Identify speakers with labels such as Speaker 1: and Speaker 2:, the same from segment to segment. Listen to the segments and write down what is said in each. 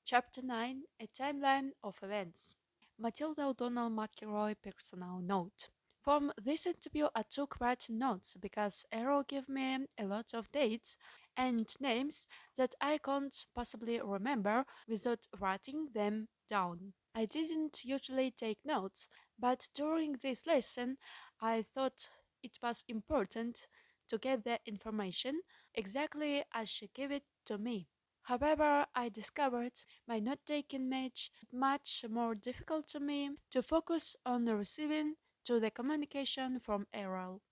Speaker 1: Chapter 9: A Timeline of Events. Matilda O'Donnell McElroy personal note. From this interview I took writing notes because Arrow gave me a lot of dates and names that I can't possibly remember without writing them down. I didn't usually take notes, but during this lesson I thought it was important to get the information exactly as she gave it to me. However, I discovered my note-taking made it much more difficult to me to focus on the receiving to the communication from Errol.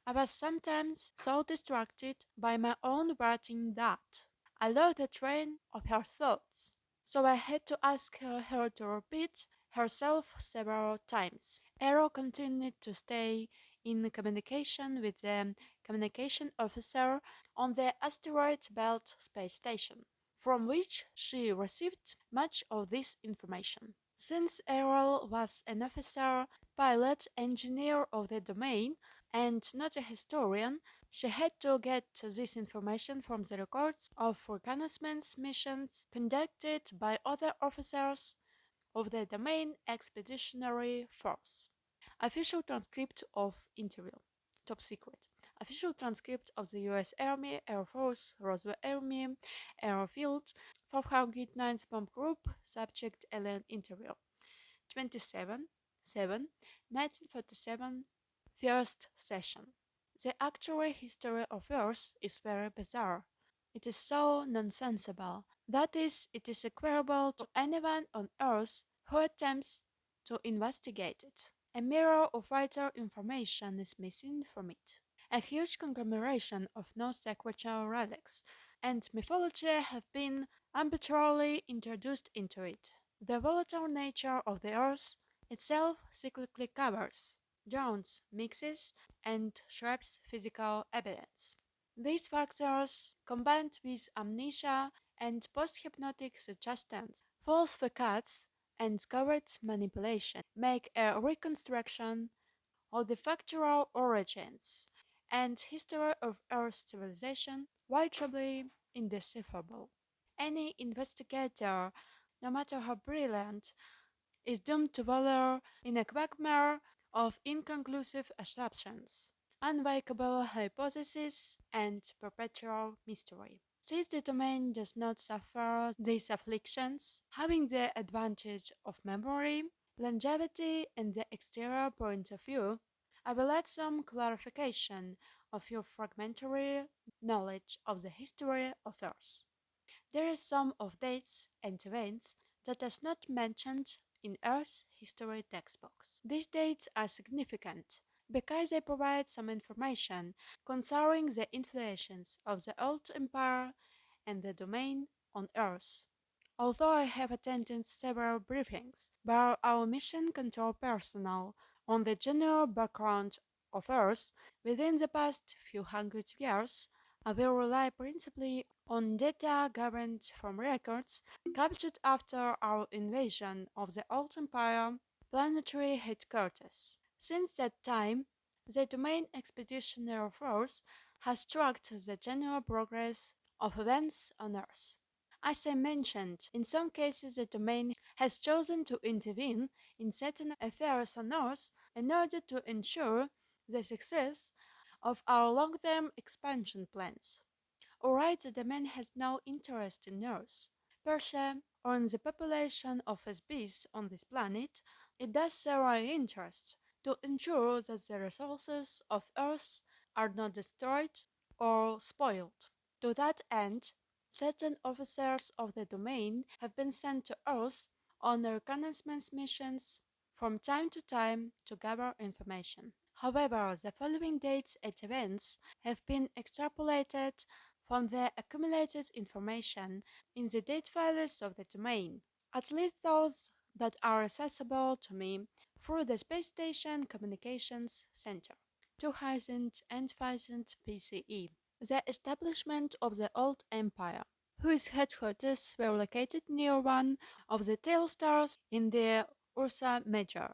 Speaker 1: I was sometimes so distracted by my own writing that I lost the train of her thoughts. So I had to ask her to repeat herself several times. Errol continued to stay in communication with the communication officer on the asteroid belt space station, from which she received much of this information. Since Errol was an officer, pilot, engineer of the domain, and not a historian, she had to get this information from the records of reconnaissance missions conducted by other officers of the Domain Expeditionary Force. Official transcript of interview. Top secret. Official transcript of the U.S. Army, Air Force, Roswell Army, Airfield, 409th Bomb Group, Subject Alien Interview. 27/7, 1947, first session. The actual history of Earth is very bizarre. It is so nonsensical. That is, it is equivalent to anyone on Earth who attempts to investigate it. A mirror of vital information is missing from it. A huge conglomeration of non-sequential relics and mythology have been arbitrarily introduced into it. The volatile nature of the Earth itself cyclically covers, drowns, mixes, and shapes physical evidence. These factors, combined with amnesia and post-hypnotic suggestions, false facades, and covert manipulation, make a reconstruction of the factual origins and history of Earth's civilization virtually indecipherable. Any investigator, no matter how brilliant, is doomed to wallow in a quagmire of inconclusive assumptions, unworkable hypotheses, and perpetual mystery. Since the domain does not suffer these afflictions, having the advantage of memory, longevity, and the exterior point of view, I will add some clarification of your fragmentary knowledge of the history of Earth. There is some of dates and events that is not mentioned in Earth's history textbooks. These dates are significant because they provide some information concerning the influences of the old empire and the domain on Earth. Although I have attended several briefings by our mission control personnel on the general background of Earth within the past few hundred years, I will rely principally on data gathered from records captured after our invasion of the old Empire planetary headquarters. Since that time, the Domain Expeditionary Force has tracked the general progress of events on Earth. As I mentioned, in some cases the Domain has chosen to intervene in certain affairs on Earth in order to ensure the success of our long-term expansion plans. Alright, the domain has no interest in Earth, per se, or in the population of species on this planet. It does serve our interest to ensure that the resources of Earth are not destroyed or spoiled. To that end, certain officers of the domain have been sent to Earth on reconnaissance missions from time to time to gather information. However, the following dates and events have been extrapolated from the accumulated information in the date files of the domain, at least those that are accessible to me through the Space Station Communications Center, 2000 and 1000 BCE, the establishment of the Old Empire, whose headquarters were located near one of the tail stars in the Ursa Major,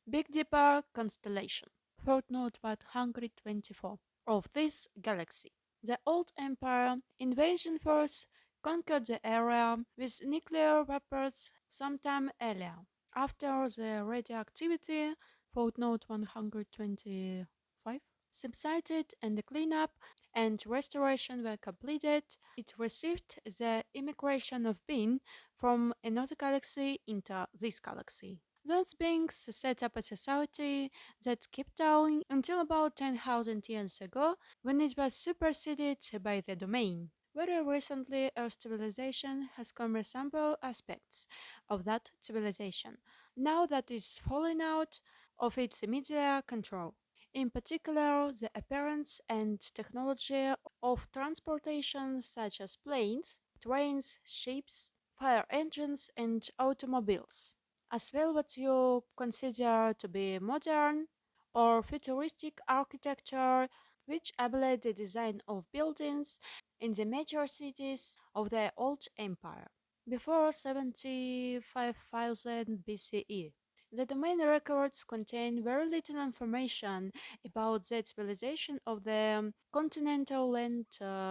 Speaker 1: Big Dipper constellation, footnote 124, of this galaxy. The Old Empire invasion force conquered the area with nuclear weapons sometime earlier. After the radioactivity, footnote 125, subsided and the cleanup and restoration were completed, it received the immigration of beings from another galaxy into this galaxy. Those beings set up a society that kept going until about 10,000 years ago, when it was superseded by the domain. Very recently, Earth civilization has come resemble aspects of that civilization, now that it's fallen out of its immediate control. In particular, the appearance and technology of transportation such as planes, trains, ships, fire engines, and automobiles, as well what you consider to be modern or futuristic architecture, which ablated the design of buildings in the major cities of the old empire before 75,000 BCE. The domain records contain very little information about the civilization of the continental land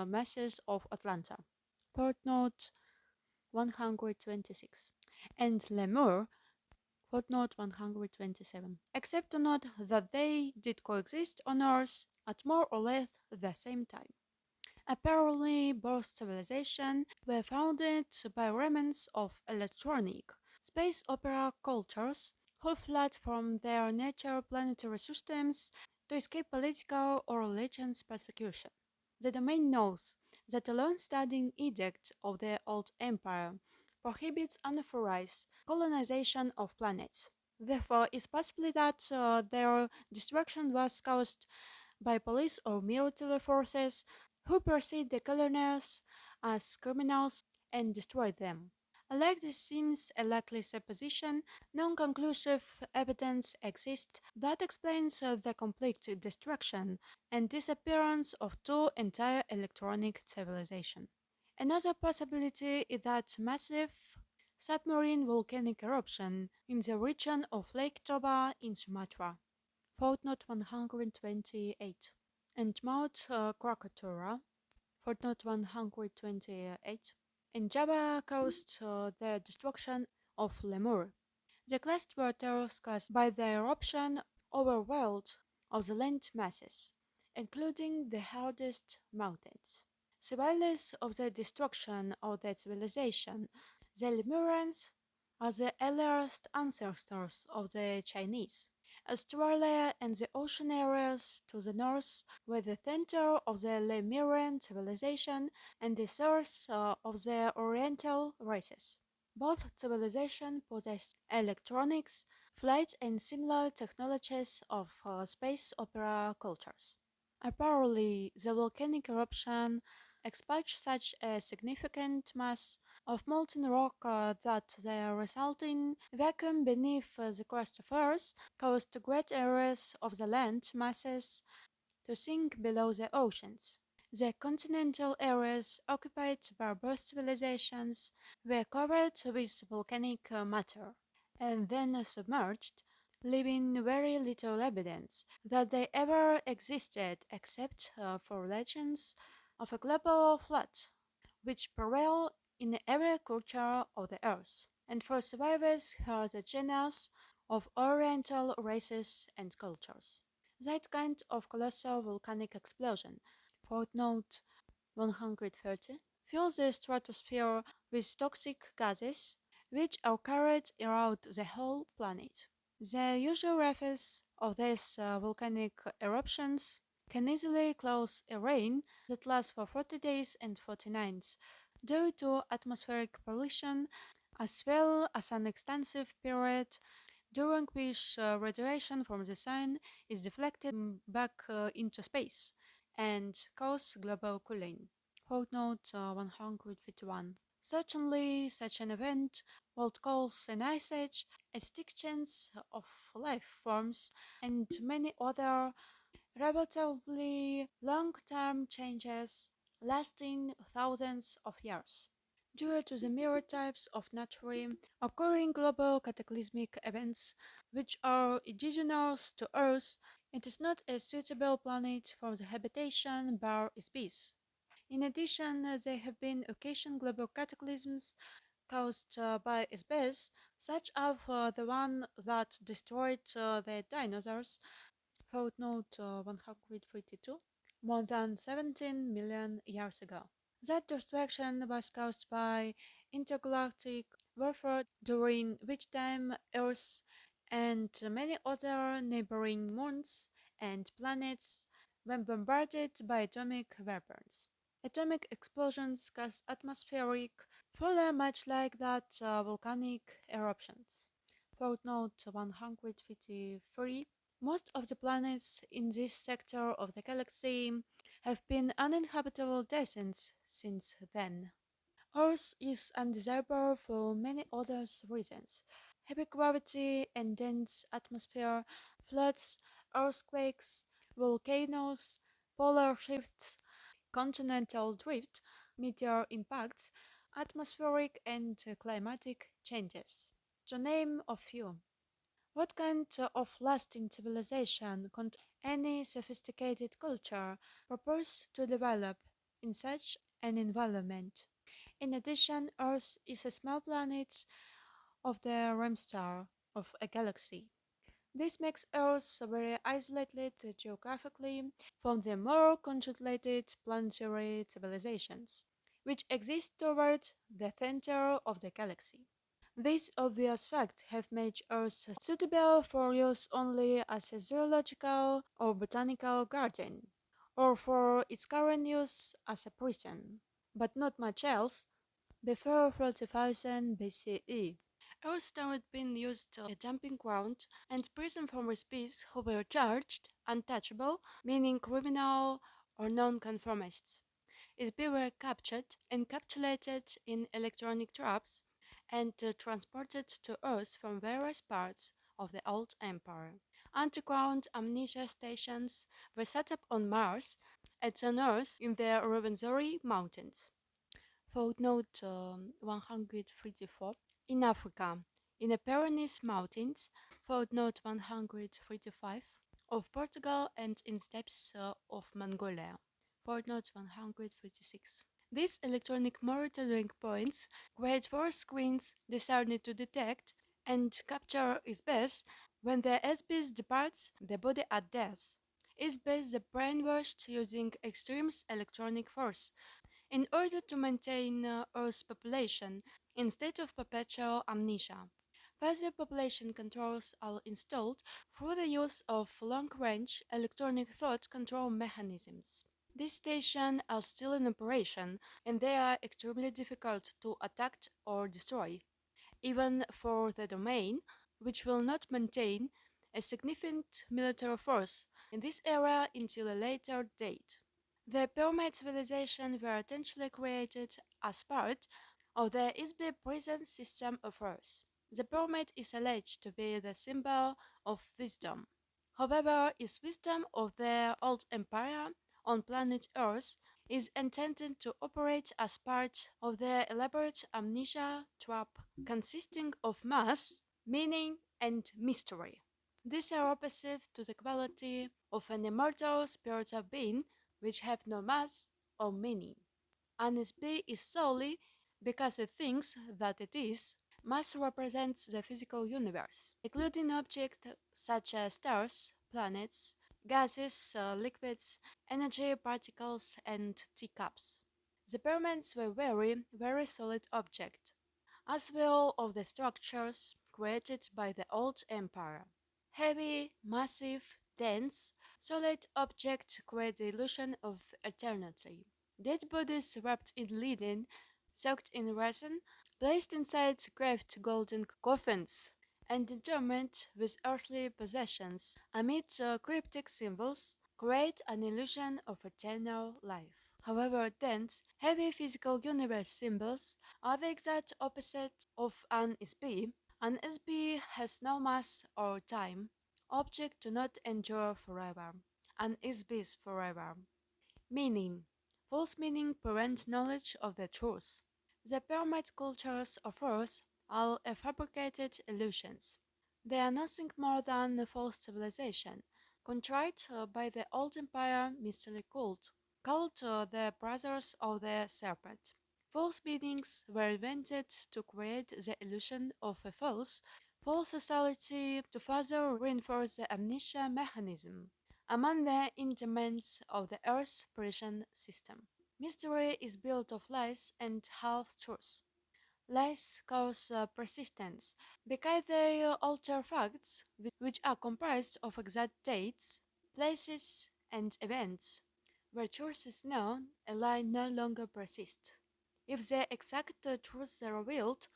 Speaker 1: masses of Atlanta. Footnote 126. And Lemur, footnote 127. Except to note that they did coexist on Earth at more or less the same time. Apparently, both civilizations were founded by remnants of electronic space opera cultures who fled from their nature planetary systems to escape political or religious persecution. The domain knows that a long-standing edict of the old empire prohibits unauthorized colonization of planets. Therefore, it's possible that their destruction was caused by police or military forces who perceived the colonials as criminals and destroyed them. Like this seems a likely supposition, non-conclusive evidence exists that explains the complete destruction and disappearance of two entire electronic civilizations. Another possibility is that massive submarine volcanic eruption in the region of Lake Toba in Sumatra, footnote 128, and Mount Krakatoa, footnote 128, in Java caused the destruction of Lemur. The classed waters caused by the eruption overwhelmed of the land masses, including the hardest mountains. Survivors of the destruction of the civilization, the Lemurians are the earliest ancestors of the Chinese. Australia and the ocean areas to the north were the center of the Lemurian civilization and the source of the Oriental races. Both civilizations possessed electronics, flight, and similar technologies of space opera cultures. Apparently, the volcanic eruption expelled such a significant mass of molten rock that the resulting vacuum beneath the crust of Earth caused great areas of the land masses to sink below the oceans. The continental areas occupied by both civilizations were covered with volcanic matter and then submerged, leaving very little evidence that they ever existed except for legends of a global flood, which prevail in every culture of the earth, and for survivors who are the genius of Oriental races and cultures. That kind of colossal volcanic explosion, footnote 130, fills the stratosphere with toxic gases which are carried around the whole planet. The usual effects of these volcanic eruptions can easily cause a rain that lasts for 40 days and 40 nights due to atmospheric pollution, as well as an extensive period during which radiation from the sun is deflected back into space and cause global cooling. Footnote 151. Certainly, such an event would cause an ice age, extinction of life forms, and many other relatively long-term changes lasting thousands of years. Due to the myriad types of naturally occurring global cataclysmic events which are indigenous to Earth, it is not a suitable planet for the habitation bar species. In addition, there have been occasional global cataclysms caused by space, such as the one that destroyed the dinosaurs, footnote 132, more than 17 million years ago. That destruction was caused by intergalactic warfare, during which time Earth and many other neighboring moons and planets were bombarded by atomic weapons. Atomic explosions cause atmospheric failure much like that volcanic eruptions. Footnote 153. Most of the planets in this sector of the galaxy have been uninhabitable deserts since then. Earth is undesirable for many other reasons. Heavy gravity and dense atmosphere, floods, earthquakes, volcanoes, polar shifts, continental drift, meteor impacts, atmospheric and climatic changes. To name a few. What kind of lasting civilization could any sophisticated culture propose to develop in such an environment? In addition, Earth is a small planet of the rim star of a galaxy. This makes Earth very isolated geographically from the more concentrated planetary civilizations, which exist toward the center of the galaxy. These obvious facts have made Earth suitable for use only as a zoological or botanical garden, or for its current use as a prison, but not much else. Before 40,000 BCE, Earth started being used as a dumping ground and prison for species who were charged untouchable, meaning criminal or non-conformists. They were captured, encapsulated in electronic traps, and transported to Earth from various parts of the old empire. Underground amnesia stations were set up on Mars and on Earth in the Rwenzori Mountains. Footnote 134. In Africa, in the Pyrenees Mountains, footnote 135, of Portugal and in steppes of Mongolia, footnote 136. These electronic monitoring points create force screens designed to detect and capture best when the SBS departs the body at death. SBS the brainwashed using extreme electronic force in order to maintain Earth's population instead of perpetual amnesia. Further population controls are installed through the use of long-range electronic thought control mechanisms. These stations are still in operation and they are extremely difficult to attack or destroy, even for the domain, which will not maintain a significant military force in this area until a later date. The pyramid civilization were essentially created as part of the Isbe prison system of Earth. The pyramid is alleged to be the symbol of wisdom. However, its wisdom of the old empire on planet Earth is intended to operate as part of the elaborate amnesia trap consisting of mass, meaning, and mystery. These are opposite to the quality of an immortal spiritual being which have no mass or meaning. An SP is solely because it thinks that it is. Mass represents the physical universe, including objects such as stars, planets, gases, liquids, energy particles, and teacups. The pyramids were very solid objects, as well of the structures created by the old empire. Heavy, massive, dense, solid objects create the illusion of eternity. Dead bodies wrapped in linen, soaked in resin, placed inside carved golden coffins, and intertwined with earthly possessions amid cryptic symbols create an illusion of eternal life. However, dense, heavy physical universe symbols are the exact opposite of an SB. An SB has no mass or time. Objects do not endure forever. An SB is forever. Meaning. False meaning prevents knowledge of the truth. The pyramid cultures of Earth are fabricated illusions. They are nothing more than a false civilization, contrived by the old empire mystery cult. called the Brothers of the Serpent. False meanings were invented to create the illusion of a false society to further reinforce the amnesia mechanism among the instruments of the Earth's prison system. Mystery is built of lies and half-truths. Lies cause persistence because they alter facts which are comprised of exact dates, places, and events. Where truth is known, a lie no longer persists. If the exact truth is revealed,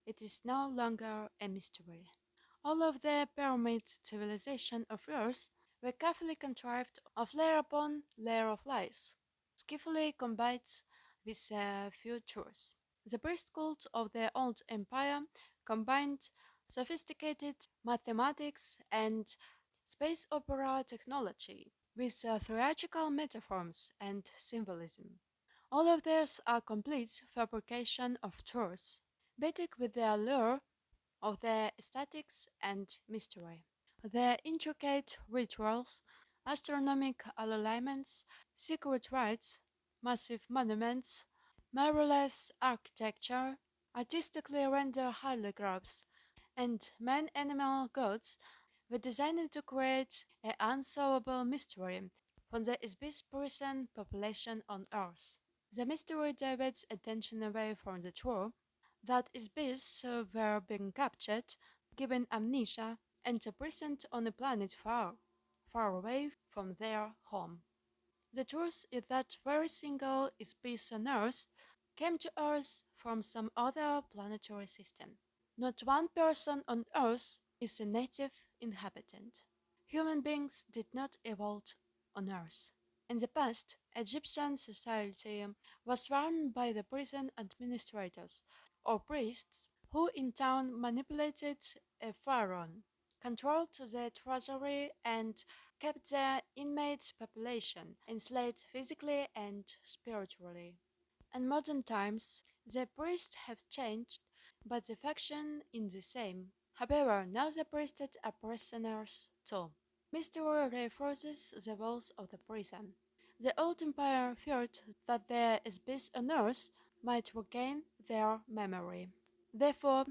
Speaker 1: it is no longer a mystery. All of the pyramid civilization of Earth were carefully contrived of layer upon layer of lies, skillfully combined with a few truths. The priest cult of the old empire combined sophisticated mathematics and space opera technology with theatrical metaphors and symbolism. All of these are complete fabrication of truths, basic with the allure of the aesthetics and mystery. The intricate rituals, astronomical alignments, secret rites, massive monuments, marvelous architecture, artistically rendered hieroglyphs, and man-animal gods were designed to create an unsolvable mystery for the Ibis person population on Earth. The mystery diverts attention away from the truth that Ibis were being captured, given amnesia, and imprisoned on a planet far away from their home. The truth is that very single species on Earth came to Earth from some other planetary system. Not one person on Earth is a native inhabitant. Human beings did not evolve on Earth. In the past, Egyptian society was run by the prison administrators, or priests, who in turn manipulated a pharaoh, controlled the treasury, and kept the inmate population enslaved physically and spiritually. In modern times, the priests have changed, but the function is the same. However, now the priests are prisoners too. Mystery reinforces the walls of the prison. The old empire feared that the Ibis on Earth might regain their memory. Therefore,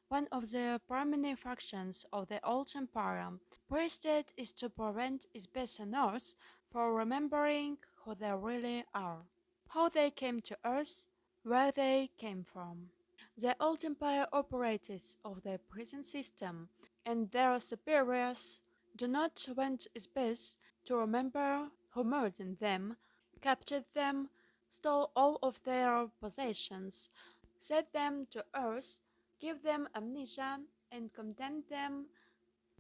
Speaker 1: one of the primary functions of the old empire priesthood is to prevent Ibis on Earth from remembering who they really are, how they came to Earth, where they came from. The old empire operators of the prison system and their superiors do not want Ibis to remember who murdered them, captured them, stole all of their possessions, set them to earth, give them amnesia, and condemn them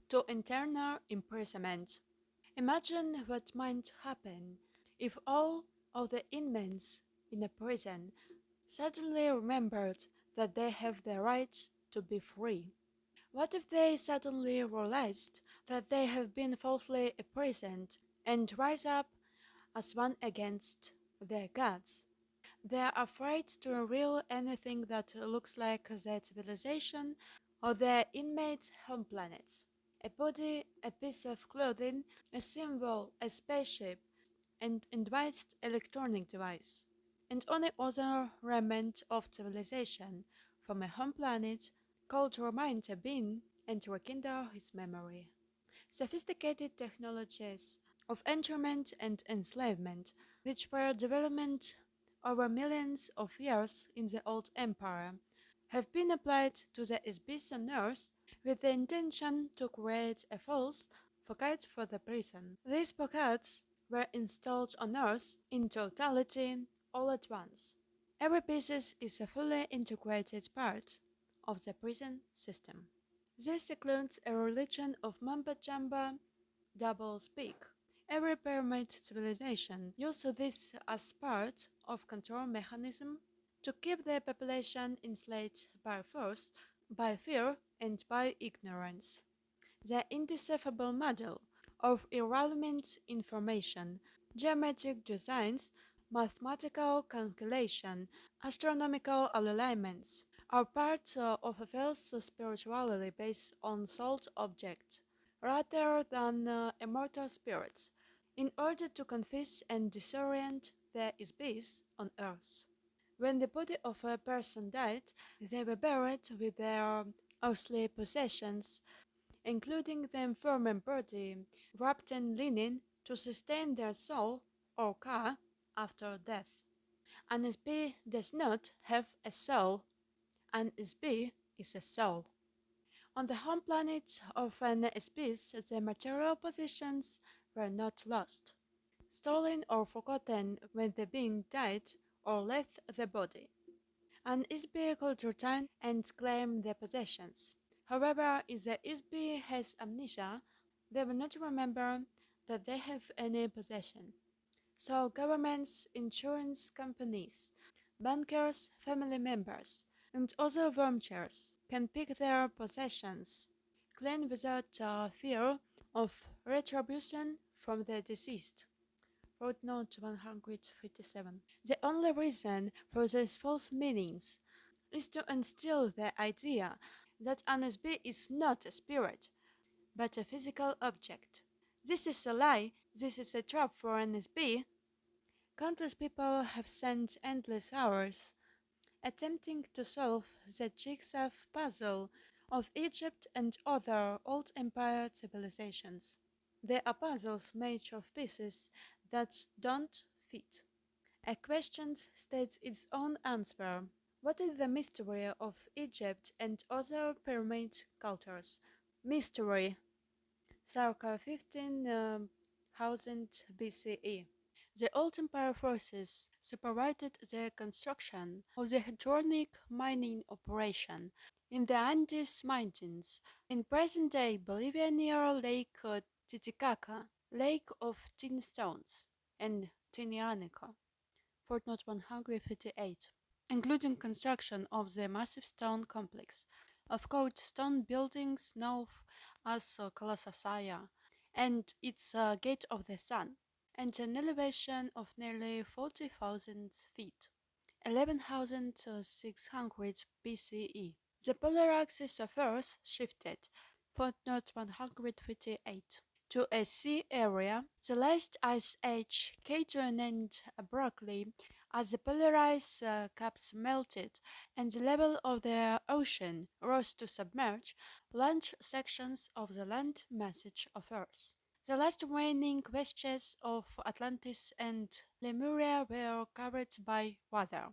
Speaker 1: to internal imprisonment. Imagine what might happen if all of the inmates in a prison suddenly remembered that they have the right to be free. What if they suddenly realized that they have been falsely imprisoned and rise up as one against their gods? They are afraid to reveal anything that looks like their civilization or their inmates' home planets. A body, a piece of clothing, a symbol, a spaceship, and advanced electronic device, and any other remnant of civilization from a home planet could remind a being and rekindle his memory. Sophisticated technologies of entrapment and enslavement, which were developed over millions of years in the old empire, have been applied to the Ibis on Earth with the intention to create a false pocket for the prison. These pockets were installed on Earth in totality all at once. Every piece is a fully integrated part of the prison system. This includes a religion of mamba-jamba double speak. Every pyramid civilization used this as part of control mechanism to keep their population enslaved by force, by fear, and by ignorance. The indecipherable model of irrelevant information, geometric designs, mathematical calculation, astronomical alignments are part of a false spirituality based on souled objects rather than immortal spirits. In order to confuse and disorient the Isbis on Earth. When the body of a person died, they were buried with their earthly possessions, including the infirm body, wrapped in linen to sustain their soul or ka after death. An Isbi does not have a soul. An Isbi is a soul. On the home planet of an Isbis, the material possessions were not lost, stolen or forgotten when the being died or left the body. An Isbi could return and claim their possessions. However, if the Isbi has amnesia, they will not remember that they have any possession. So governments, insurance companies, bankers, family members, and other vultures can pick their possessions, clean without fear of retribution from the deceased. Footnote 157. The only reason for these false meanings is to instill the idea that an SB is not a spirit, but a physical object. This is a lie, this is a trap for an SB. Countless people have spent endless hours attempting to solve the jigsaw puzzle of Egypt and other old empire civilizations. They are puzzles made of pieces that don't fit. A question states its own answer. What is the mystery of Egypt and other pyramid cultures? Mystery, circa 15,000 BCE. The Old Empire forces separated the construction of the hydraulic mining operation in the Andes Mountains in present-day Bolivia near Lake Titicaca, Lake of Tin Stones, and Tinianico. Footnote 158, including construction of the massive stone complex of cold stone buildings known as Colosseum and its Gate of the Sun, and an elevation of nearly 40,000 feet, 11,600 BCE. The polar axis of Earth shifted, footnote 158, to a sea area. The last ice age came to an end abruptly as the polar ice caps melted and the level of the ocean rose to submerge large sections of the land massage of Earth. The last remaining vestiges of Atlantis and Lemuria were covered by water.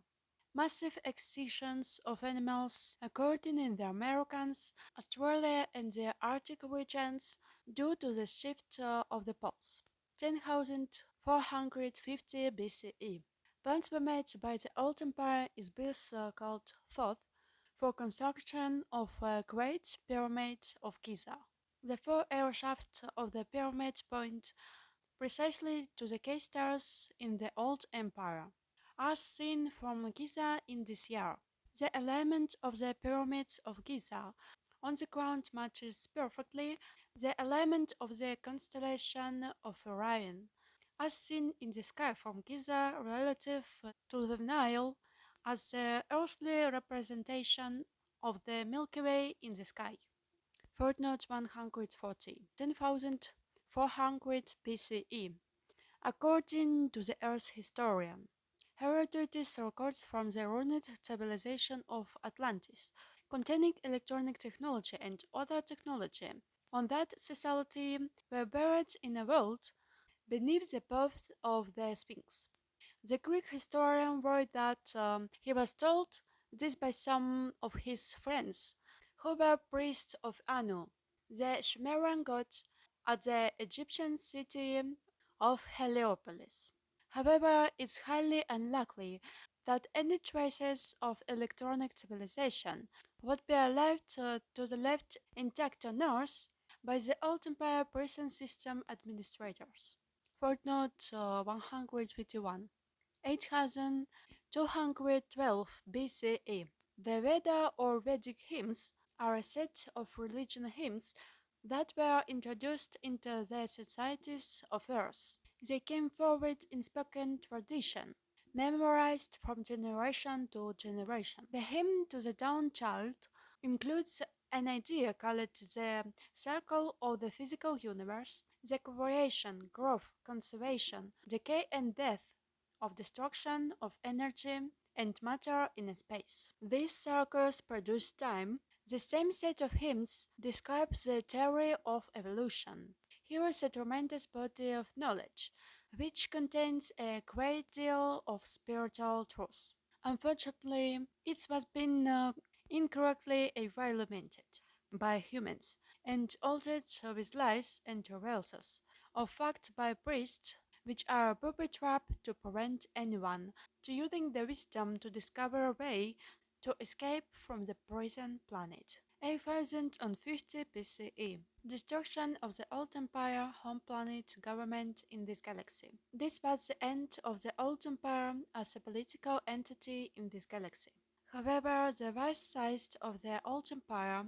Speaker 1: Massive extinctions of animals occurred in the Americas, Australia, and the Arctic regions due to the shift of the poles. 10,450 BCE. Plans were made by the Old Empire is built called Thoth for construction of a Great Pyramid of Giza. The four-air shaft of the pyramid point precisely to the K-stars in the Old Empire, as seen from Giza in this year. The alignment of the pyramids of Giza on the ground matches perfectly the alignment of the constellation of Orion, as seen in the sky from Giza relative to the Nile as the earthly representation of the Milky Way in the sky. Footnote 140, 10,400 BCE. According to the Earth historian, Herodotus records from the ruined civilization of Atlantis, containing electronic technology and other technology, on that society were buried in a vault beneath the path of the Sphinx. The Greek historian wrote that he was told this by some of his friends, who were priests of Anu, the Sumerian god, at the Egyptian city of Heliopolis. However, it's highly unlikely that any traces of electronic civilization would be left to the left intact on Earth by the Old Empire prison system administrators. Footnote 151. 8212 BCE. The Veda or Vedic hymns are a set of religion hymns that were introduced into the societies of Earth. They came forward in spoken tradition, memorized from generation to generation. The hymn to the dawn child includes an idea called the circle of the physical universe, the creation, growth, conservation, decay, and death of destruction of energy and matter in space. These circles produce time. The same set of hymns describes the theory of evolution. Here is a tremendous body of knowledge, which contains a great deal of spiritual truth. Unfortunately, it has been incorrectly evaluated by humans and altered with lies and reversals of fact by priests, which are a booby trap to prevent anyone to using the wisdom to discover a way to escape from the prison planet. 8050 BCE. Destruction of the Old Empire home planet government in this galaxy. This was the end of the Old Empire as a political entity in this galaxy. However, the vast size of the Old Empire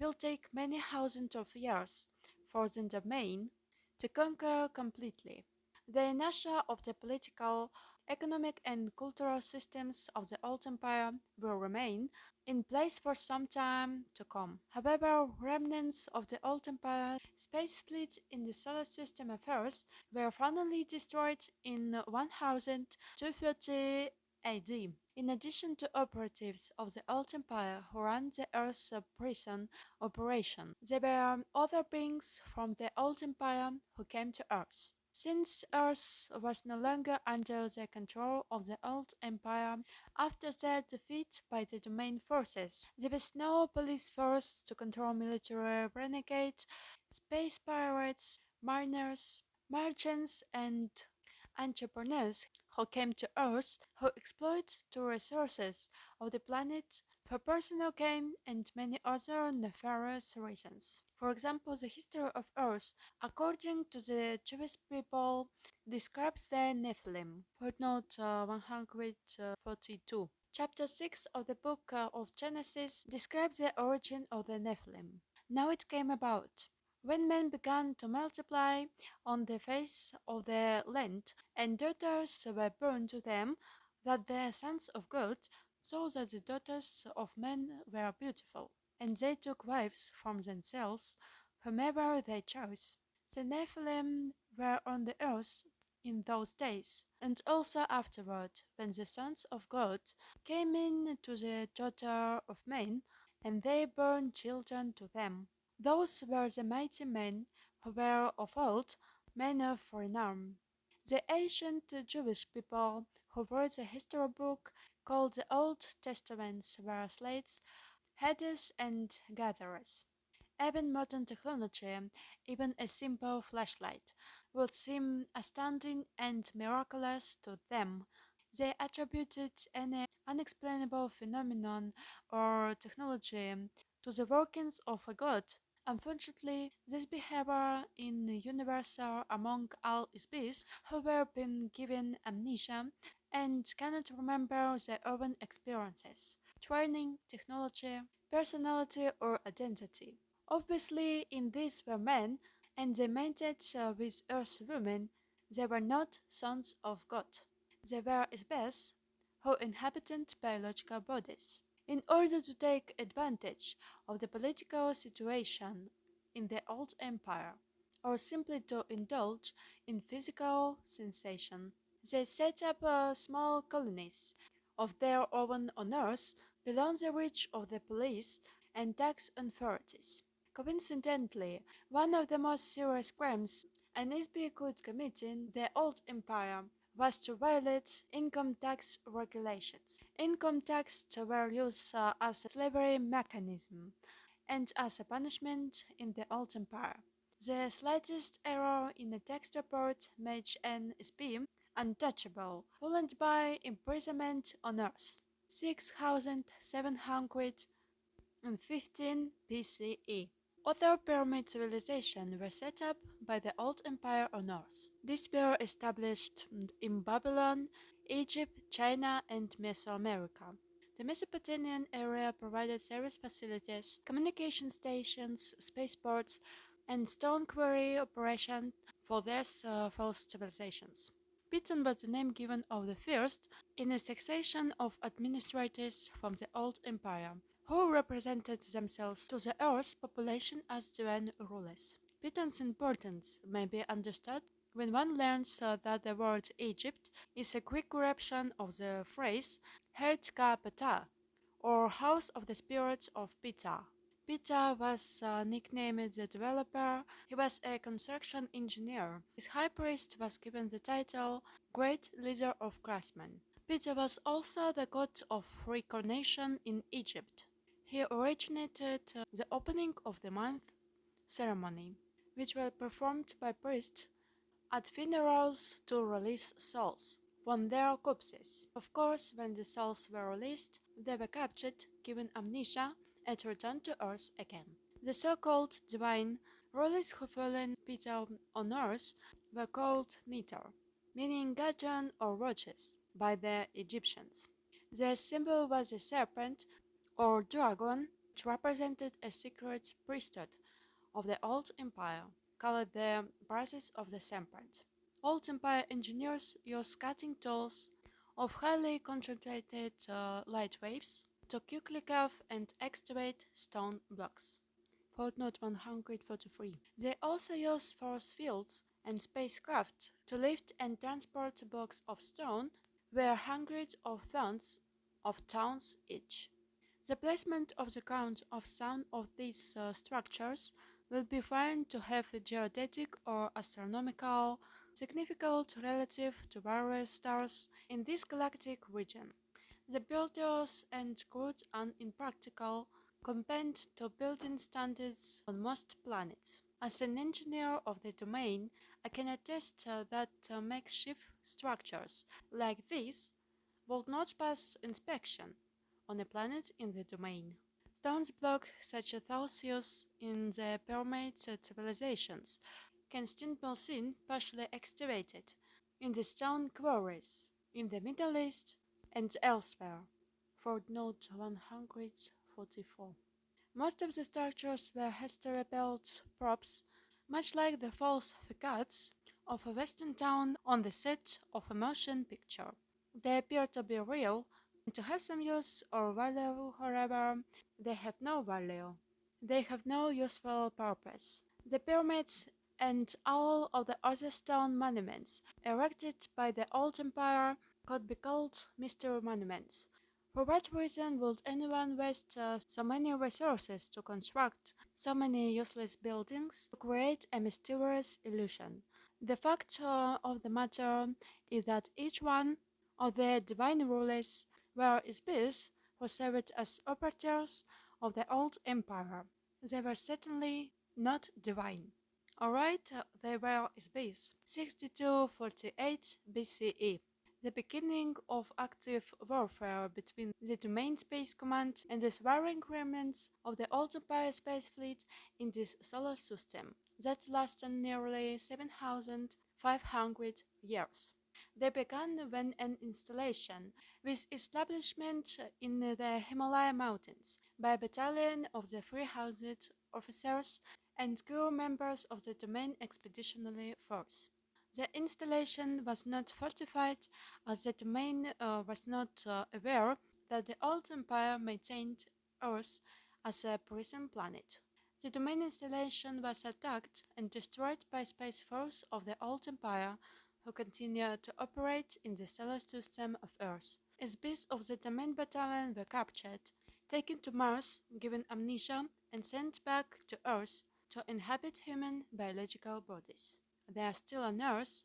Speaker 1: will take many thousands of years for the domain to conquer completely. The inertia of the political, economic, and cultural systems of the Old Empire will remain in place for some time to come. However, remnants of the Old Empire space fleet in the solar system of Earth were finally destroyed in 1230 AD. In addition to operatives of the Old Empire who ran the Earth's prison operation, there were other beings from the Old Empire who came to Earth. Since Earth was no longer under the control of the Old Empire after their defeat by the Domain forces, there was no police force to control military renegades, space pirates, miners, merchants, and entrepreneurs who came to Earth who exploit the resources of the planet for personal gain and many other nefarious reasons. For example, the history of Earth, according to the Jewish people, describes the Nephilim. Footnote 142. Chapter 6 of the book of Genesis describes the origin of the Nephilim. Now it came about, when men began to multiply on the face of the land, and daughters were born to them, that the sons of God saw that the daughters of men were beautiful, and they took wives from themselves, whomever they chose. The Nephilim were on the earth in those days, and also afterward, when the sons of God came in to the daughter of men, and they bore children to them. Those were the mighty men who were of old, men of renown. The ancient Jewish people who wrote the history book called the Old Testament were slaves, headers, and gatherers. Even modern technology, even a simple flashlight, would seem astounding and miraculous to them. They attributed any unexplainable phenomenon or technology to the workings of a god. Unfortunately, this behavior is universal among all species who have been given amnesia and cannot remember their own experiences, training, technology, personality, or identity. Obviously, in these were men, and they mated with earth women. They were not sons of God. They were spheres who inhabited biological bodies. In order to take advantage of the political situation in the old empire, or simply to indulge in physical sensation, they set up small colonies of their own on Earth beyond the reach of the police and tax authorities. Coincidentally, one of the most serious crimes an SB could commit in the old empire was to violate income tax regulations. Income tax were used as a slavery mechanism and as a punishment in the old empire. The slightest error in a tax report made an SB untouchable, followed by imprisonment on earth. 6715 BCE. Other pyramid civilizations were set up by the Old Empire on Earth. These were established in Babylon, Egypt, China, and Mesoamerica. The Mesopotamian area provided service facilities, communication stations, spaceports, and stone quarry operations for these false civilizations. Piton was the name given of the first in a succession of administrators from the Old Empire, who represented themselves to the Earth's population as divine rulers. Piton's importance may be understood when one learns that the word Egypt is a Greek corruption of the phrase Het Ka Ptah, or House of the Spirits of Ptah. Ptah was nicknamed the developer. He was a construction engineer. His high priest was given the title Great Leader of Craftsmen. Ptah was also the god of reincarnation in Egypt. He originated the opening of the month ceremony, which were performed by priests at funerals to release souls from their corpses. Of course, when the souls were released, they were captured, given amnesia, and returned to Earth again. The so-called divine rulers who fallen Ptah on Earth were called Neter, meaning guardian or watchers, by the Egyptians. Their symbol was a serpent or dragon, which represented a secret priesthood of the Old Empire, called the Brothers of the Serpent. Old Empire engineers used cutting tools of highly concentrated light waves to quickly carve and excavate stone blocks. Footnote 143. They also used force fields and spacecraft to lift and transport blocks of stone were hundreds of tons each. The placement of the ground of some of these structures will be found to have a geodetic or astronomical significance relative to various stars in this galactic region. The builders and crude and impractical compared to building standards on most planets. As an engineer of the domain, I can attest that makeshift structures like these will not pass inspection on a planet in the domain. Stones block such as those used in the pyramid civilizations can still be seen partially excavated in the stone quarries in the Middle East and elsewhere. Footnote 144. Most of the structures were hastily-built props, much like the false facades of a western town on the set of a motion picture. They appear to be real and to have some use or value, however, they have no value. They have no useful purpose. The pyramids and all of the other stone monuments erected by the Old Empire could be called mystery monuments. For what reason would anyone waste so many resources to construct so many useless buildings to create a mysterious illusion? The fact of the matter is that each one of the divine rulers were beings who served as operators of the old empire. They were certainly not divine. Alright, they were beings. 6248 BCE. The beginning of active warfare between the Domain Space Command and the swearing remnants of the Old Empire Space Fleet in this solar system that lasted nearly 7,500 years. They began when an installation with establishment in the Himalaya Mountains by a battalion of the 300 officers and crew members of the Domain Expeditionary Force. The installation was not fortified as the Domain was not aware that the Old Empire maintained Earth as a prison planet. The Domain installation was attacked and destroyed by Space Force of the Old Empire, who continued to operate in the solar system of Earth. As bits of the Domain battalion were captured, taken to Mars, given amnesia, and sent back to Earth to inhabit human biological bodies. They are still on Earth,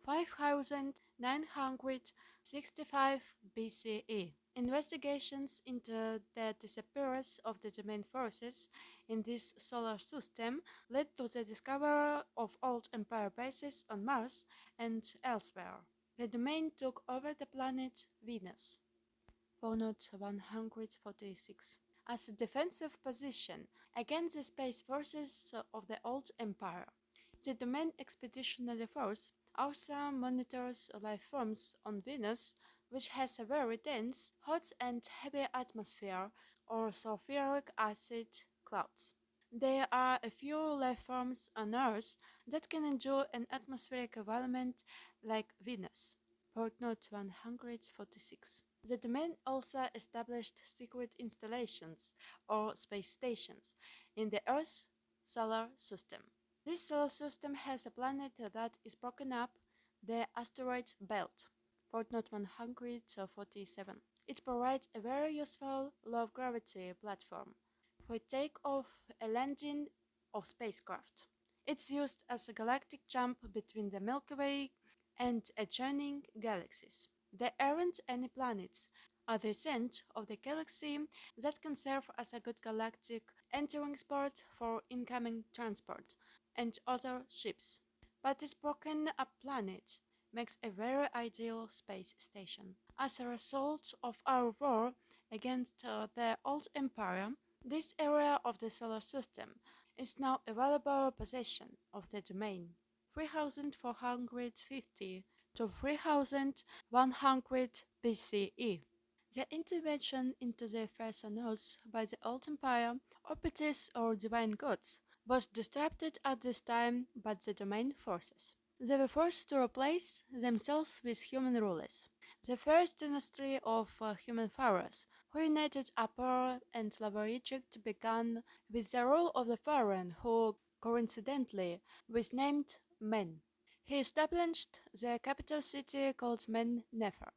Speaker 1: 5965 BCE. Investigations into the disappearance of the Domain forces in this solar system led to the discovery of old Empire bases on Mars and elsewhere. The Domain took over the planet Venus. Footnote 146. As a defensive position against the space forces of the Old Empire. The Domain Expeditionary Force also monitors life forms on Venus, which has a very dense, hot and heavy atmosphere or sulfuric acid clouds. There are a few life forms on Earth that can endure an atmospheric environment like Venus. Footnote 146. The Domain also established secret installations or space stations in the Earth's solar system. This solar system has a planet that is broken up, the asteroid belt, Fortnite 147. It provides a very useful low-gravity platform for takeoff and landing of spacecraft. It's used as a galactic jump between the Milky Way and adjoining galaxies. There aren't any planets at the center of the galaxy that can serve as a good galactic entering spot for incoming transport and other ships. But this broken up planet makes a very ideal space station. As a result of our war against the old empire, this area of the solar system is now a valuable possession of the domain 3450 to 3100 BCE. The intervention into the affairs on Earth by the Old Empire, Orbites or divine gods, was disrupted at this time by the domain forces. They were forced to replace themselves with human rulers. The first dynasty of human pharaohs, who united Upper and Lower Egypt, began with the rule of the pharaoh who, coincidentally, was named Men. He established the capital city called Men-Nefer,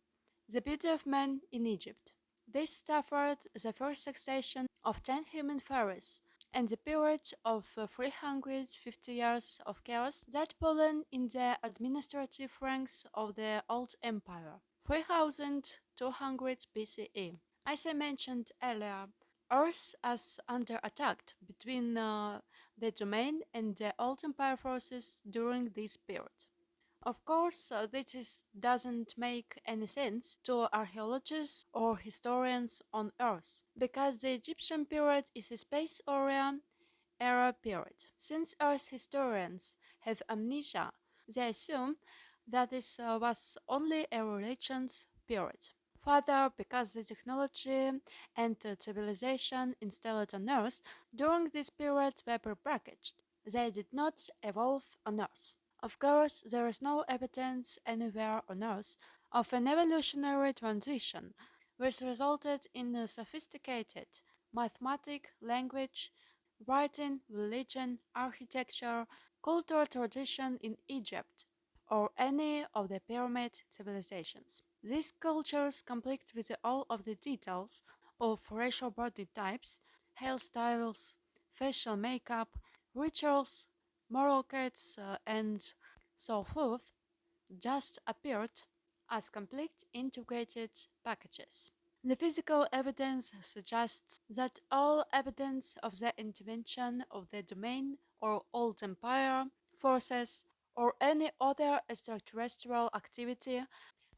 Speaker 1: the beauty of men in Egypt. This suffered the first succession of 10 human pharaohs and the period of 350 years of chaos that began in the administrative ranks of the Old Empire, 3200 BCE. As I mentioned earlier, Earth was under attack between the domain and the Old Empire forces during this period. Of course, doesn't make any sense to archaeologists or historians on Earth, because the Egyptian period is a space era period. Since Earth historians have amnesia, they assume that this was only a relations period. Further, because the technology and civilization installed on Earth during this period were prepackaged, they did not evolve on Earth. Of course, there is no evidence anywhere on Earth of an evolutionary transition which resulted in a sophisticated mathematic, language, writing, religion, architecture, cultural tradition in Egypt or any of the pyramid civilizations. These cultures conflict with all of the details of racial body types, hairstyles, facial makeup, rituals, moral codes, and so forth, just appeared as complete integrated packages. The physical evidence suggests that all evidence of the intervention of the domain or old empire forces or any other extraterrestrial activity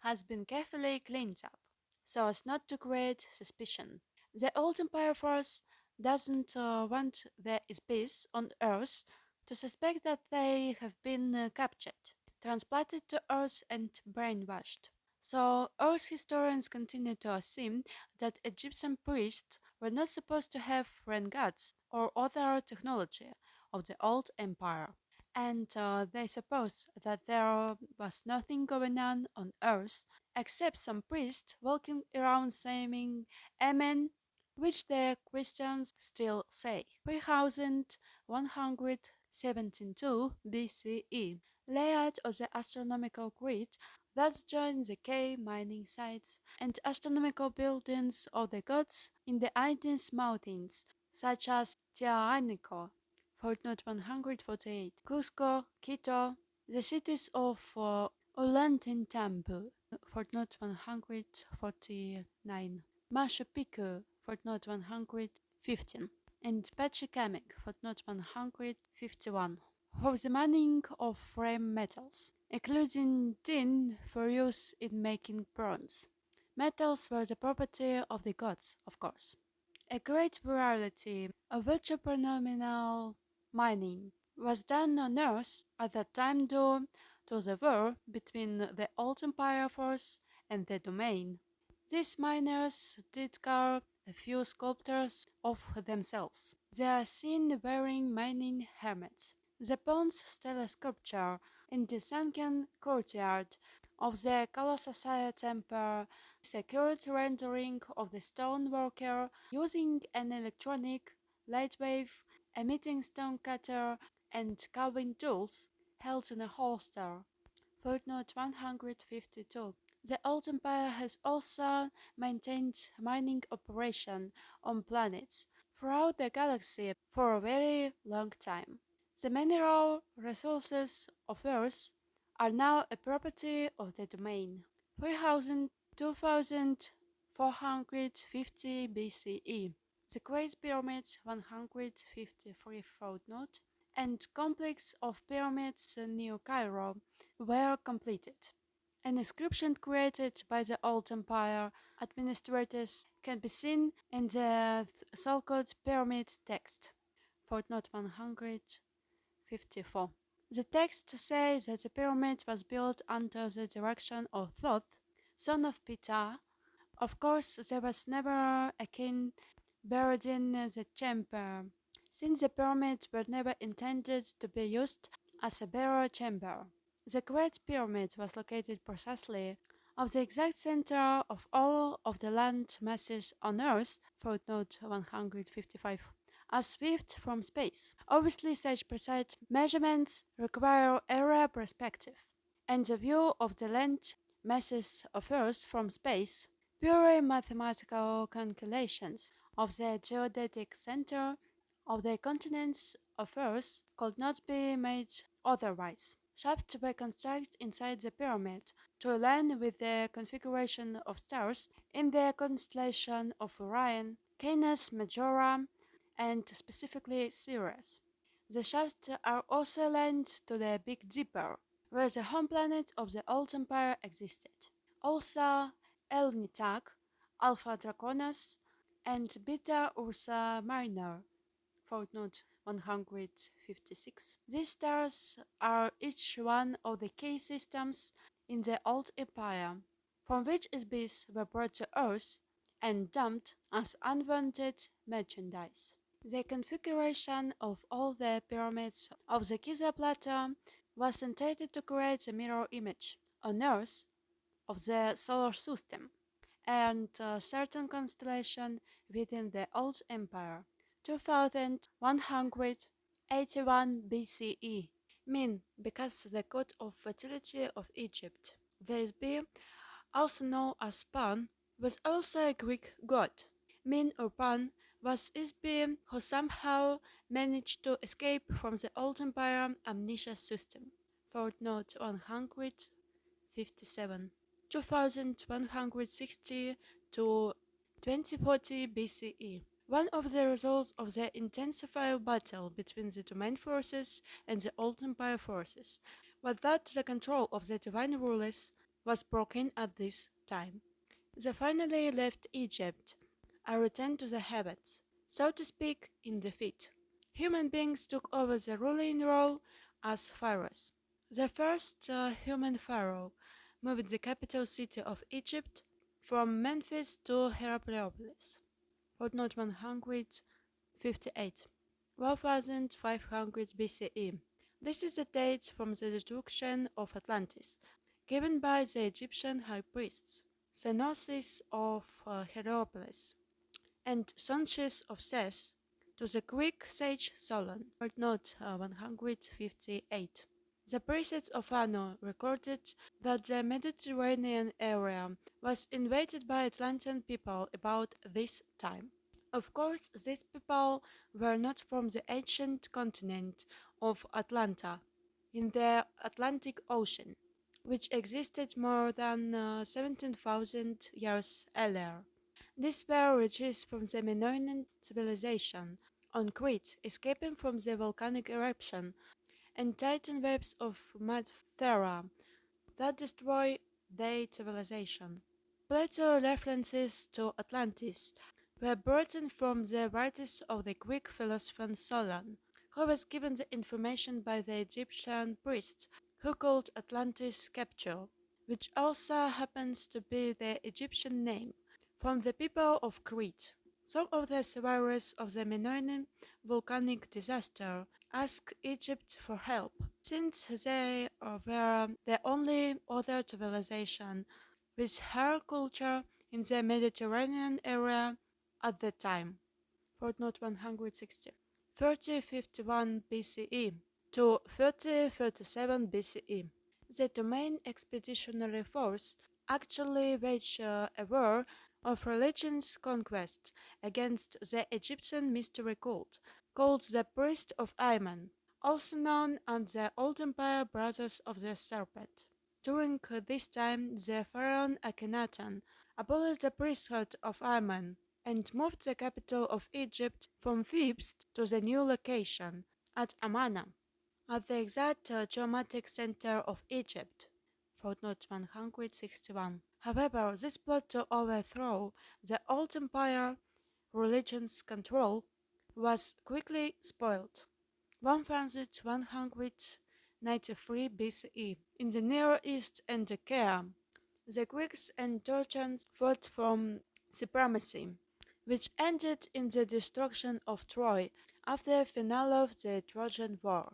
Speaker 1: has been carefully cleaned up so as not to create suspicion. The old empire force doesn't want there is peace on Earth to suspect that they have been captured, transplanted to Earth and brainwashed. So Earth historians continue to assume that Egyptian priests were not supposed to have ren gods or other technology of the old empire. And they suppose that there was nothing going on Earth except some priests walking around saying Amen, which the Christians still say. 3172 BCE. Layout of the astronomical grid that joins the cave mining sites and astronomical buildings of the gods in the Andes Mountains, such as Tiahuanaco, footnote 148, Cusco, Quito, the cities of Ollantaytambo, footnote 149, Machu Picchu, footnote 115, and Pachacamac, footnote 151, for the mining of rare metals, including tin for use in making bronze. Metals were the property of the gods, of course. A great variety of phenomenal mining was done on Earth at that time due to the war between the Old Empire force and the domain. These miners did carve a few sculptures of themselves. They are seen wearing mining helmets. The bronze stele sculpture in the sunken courtyard of the Colosseum temple is a accurate rendering of the stone worker using an electronic light wave emitting stone cutter and carving tools held in a holster. Footnote 152. The Old Empire has also maintained mining operation on planets throughout the galaxy for a very long time. The mineral resources of Earth are now a property of the domain. 3000 2450 BCE. The Great Pyramids 153 footnote and complex of pyramids near Cairo were completed. An inscription created by the Old Empire administrators can be seen in the Salkot Pyramid text, footnote 154. The text says that the pyramid was built under the direction of Thoth, son of Ptah. Of course, there was never a king buried in the chamber, since the pyramids were never intended to be used as a burial chamber. The Great Pyramid was located precisely of the exact center of all of the land masses on Earth, footnote 155, as viewed from space. Obviously, such precise measurements require area perspective, and the view of the land masses of Earth from space. Pure mathematical calculations of the geodetic center of the continents of Earth could not be made otherwise. Shafts were constructed inside the pyramid to align with the configuration of stars in the constellation of Orion, Canis Majora, and specifically Sirius. The shafts are also aligned to the Big Dipper, where the home planet of the Old Empire existed. Also, El Nitak, Alpha Draconis, and Beta Ursa Minor, footnote 156. These stars are each one of the key systems in the Old Empire, from which bees were brought to Earth and dumped as unwanted merchandise. The configuration of all the pyramids of the Giza Plateau was intended to create a mirror image on Earth of the solar system and a certain constellation within the Old Empire. 2181 BCE, mean because the god of fertility of Egypt, Thisbe, also known as Pan, was also a Greek god. Min or Pan was Isbe who somehow managed to escape from the Old Empire amnesia system. Footnote 157. 2160 to 2040 BCE. One of the results of the intensified battle between the Domain forces and the Old Empire forces was that the control of the divine rulers was broken at this time. They finally left Egypt and returned to the heavens, so to speak, in defeat. Human beings took over the ruling role as pharaohs. The first human pharaoh moved the capital city of Egypt from Memphis to Heliopolis. Footnote 158. 1500 BCE. This is the date from the destruction of Atlantis, given by the Egyptian high priests, Senosis of Heliopolis, and Sonches of Seth, to the Greek sage Solon. Footnote 158. The priests of Anu recorded that the Mediterranean area was invaded by Atlantean people about this time. Of course, these people were not from the ancient continent of Atlanta, in the Atlantic Ocean, which existed more than 17,000 years earlier. These were refugees from the Minoan civilization on Crete, escaping from the volcanic eruption and tidal waves of mud Thera that destroy their civilization. Plato references to Atlantis were brought in from the writings of the Greek philosopher Solon, who was given the information by the Egyptian priests who called Atlantis Capture, which also happens to be the Egyptian name, from the people of Crete. Some of the survivors of the Minoan volcanic disaster asked Egypt for help, since they were the only other civilization with her culture in the Mediterranean area at the time. Footnote 160. 3051 BCE. to 3037 BCE. The domain expeditionary force actually waged a war of religion's conquest against the Egyptian mystery cult called the Priest of Amen, also known as the Old Empire Brothers of the Serpent. During this time, the pharaoh Akhenaten abolished the priesthood of Amen and moved the capital of Egypt from Thebes to the new location at Amarna, at the exact geometric center of Egypt. Footnote 161. However, this plot to overthrow the Old Empire religion's control was quickly spoiled. 1193 BCE. In the Near East and Achaia, the Greeks and Trojans fought for supremacy, which ended in the destruction of Troy after the finale of the Trojan War.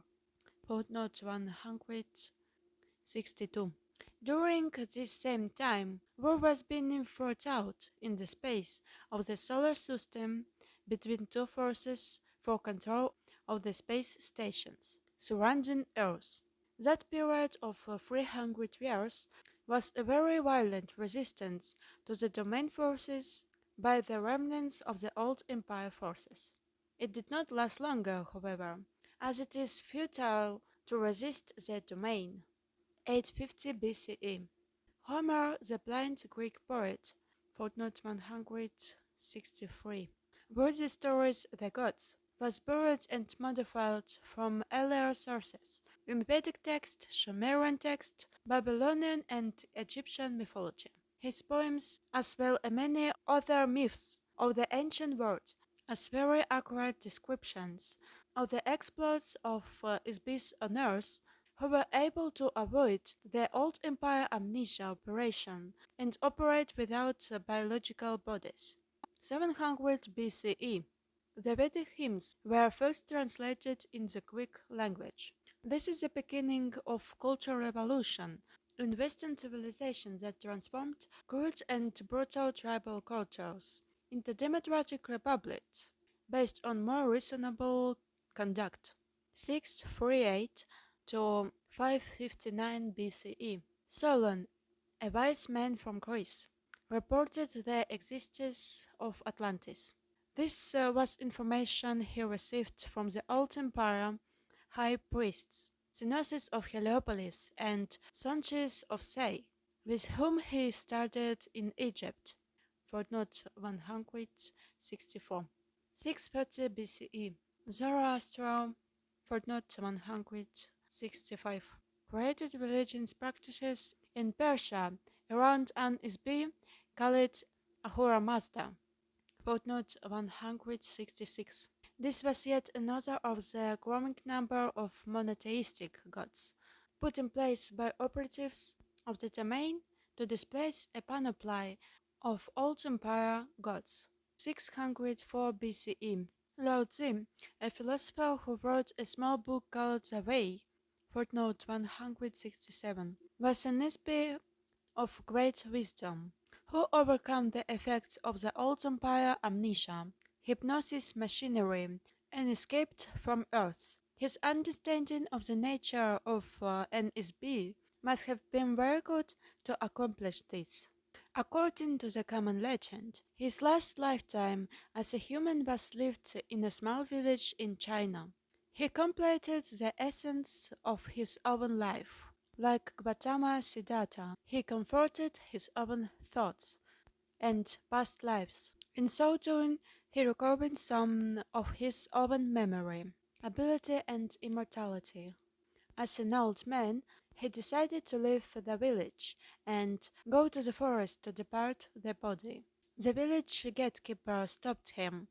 Speaker 1: Footnote 162. During this same time, war was being fought out in the space of the solar system between two forces for control of the space stations surrounding Earth. That period of 300 years was a very violent resistance to the domain forces by the remnants of the old empire forces. It did not last longer, however, as it is futile to resist the domain. 850 BCE. Homer, the blind Greek poet, footnote 163, wrote the stories The Gods, was borrowed and modified from earlier sources in Vedic text, Sumerian text, Babylonian and Egyptian mythology. His poems, as well as many other myths of the ancient world, as very accurate descriptions of the exploits of Isbis on Earth, who were able to avoid the old empire amnesia operation and operate without biological bodies. 700 BCE. The Vedic hymns were first translated in the Greek language. This is the beginning of cultural revolution in Western civilization that transformed crude and brutal tribal cultures into democratic republics based on more reasonable conduct. 638 to 559 BCE. Solon, a wise man from Greece, reported the existence of Atlantis. This was information he received from the Old Empire high priests, Zenosis of Heliopolis and Sonches of Say, with whom he started in Egypt. Footnote 164. 630 BCE. Zoroaster, footnote 165, created religious practices in Persia around an Isbi called Ahura Mazda. Footnote 166. This was yet another of the growing number of monotheistic gods, put in place by operatives of the domain to displace a panoply of Old Empire gods. 604 BCE. Lao Tzu, a philosopher who wrote a small book called The Way, footnote 167, was an Nisbi of great wisdom, who overcame the effects of the Old Empire amnesia, hypnosis machinery, and escaped from Earth. His understanding of the nature of NSB must have been very good to accomplish this. According to the common legend, his last lifetime as a human was lived in a small village in China. He completed the essence of his own life. Like Gautama Siddhartha, he comforted his own thoughts and past lives. In so doing, he recovered some of his own memory, ability, and immortality. As an old man, he decided to leave the village and go to the forest to depart the body. The village gatekeeper stopped him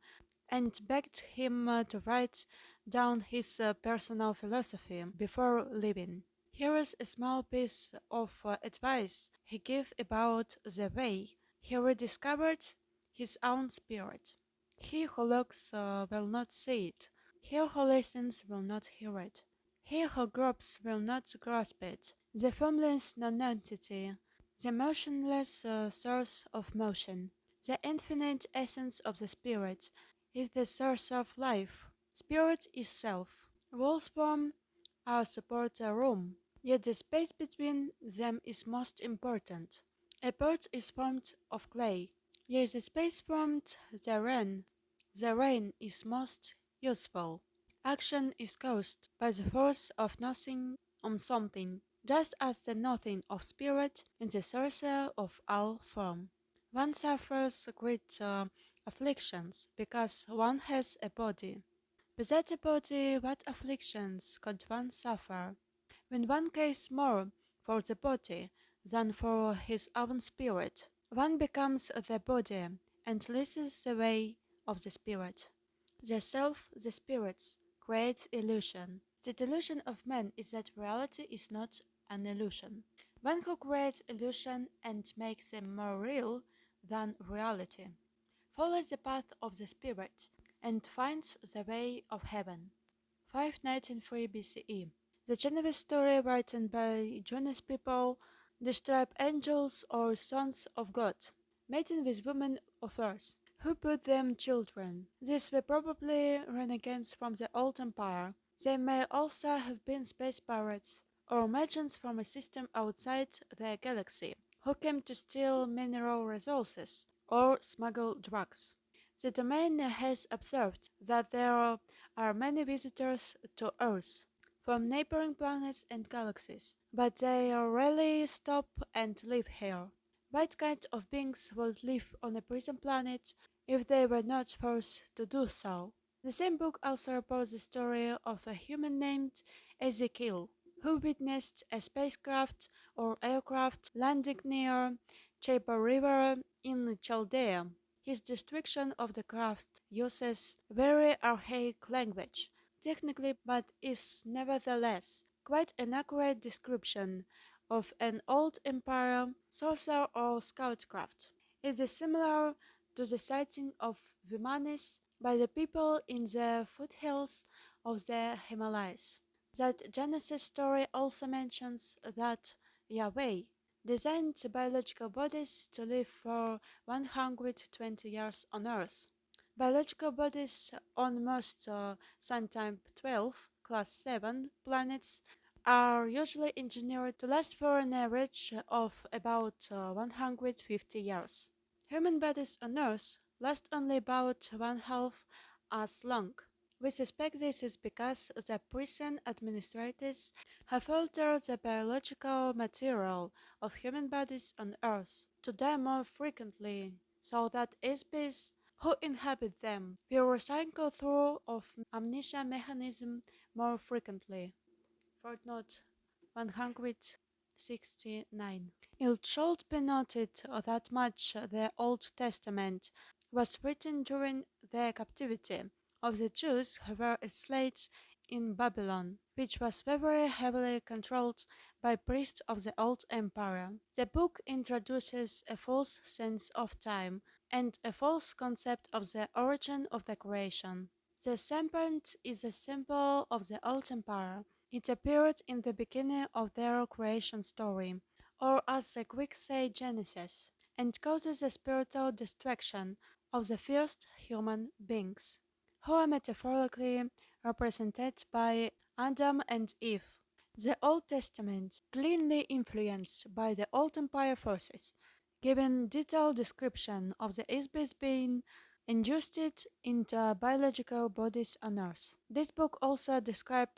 Speaker 1: and begged him to write down his personal philosophy before leaving. Here is a small piece of advice he gave about the way he rediscovered his own spirit. He who looks will not see it. He who listens will not hear it. He who gropes will not grasp it. The formless non-entity, the motionless source of motion, the infinite essence of the spirit, is the source of life. Spirit is self. Wolfsbane are support a room, yet the space between them is most important. A pot is formed of clay, yet the space formed therein. The rain is most useful. Action is caused by the force of nothing on something, just as the nothing of spirit is the source of all form. One suffers great afflictions because one has a body. Without a body, what afflictions could one suffer? When one cares more for the body than for his own spirit, one becomes the body and loses the way of the spirit. The self, the spirits, creates illusion. The delusion of man is that reality is not an illusion. One who creates illusion and makes them more real than reality follows the path of the spirit and finds the way of heaven. 593 BCE. The Genesis story written by Jonas people describe angels or sons of God, mating with women of earth, who put them children. These were probably renegades from the old empire. They may also have been space pirates or merchants from a system outside their galaxy, who came to steal mineral resources or smuggle drugs. The domain has observed that there are many visitors to Earth from neighboring planets and galaxies, but they rarely stop and live here. What kind of beings would live on a prison planet if they were not forced to do so? The same book also reports the story of a human named Ezekiel, who witnessed a spacecraft or aircraft landing near Chabar River in Chaldea. His description of the craft uses very archaic language, technically, but is nevertheless quite an accurate description of an old empire saucer or scoutcraft. It is similar to the sighting of Vimanis by the people in the foothills of the Himalayas. That Genesis story also mentions that Yahweh designed biological bodies to live for 120 years on Earth. Biological bodies on most Sun-type 12, class 7 planets are usually engineered to last for an average of about 150 years. Human bodies on Earth last only about one half as long. We suspect this is because the prison administrators have altered the biological material of human bodies on Earth to die more frequently, so that species who inhabit them will recycle through of amnesia mechanism more frequently. Footnote 169. It should be noted that much the Old Testament was written during the captivity of the Jews who were enslaved in Babylon, which was very heavily controlled by priests of the Old Empire. The book introduces a false sense of time and a false concept of the origin of the creation. The serpent is a symbol of the Old Empire. It appeared in the beginning of their creation story, or as the Greeks say Genesis, and causes the spiritual destruction of the first human beings, who are metaphorically represented by Adam and Eve. The Old Testament, cleanly influenced by the Old Empire forces, giving detailed description of the Isbis being induced into biological bodies on Earth. This book also describes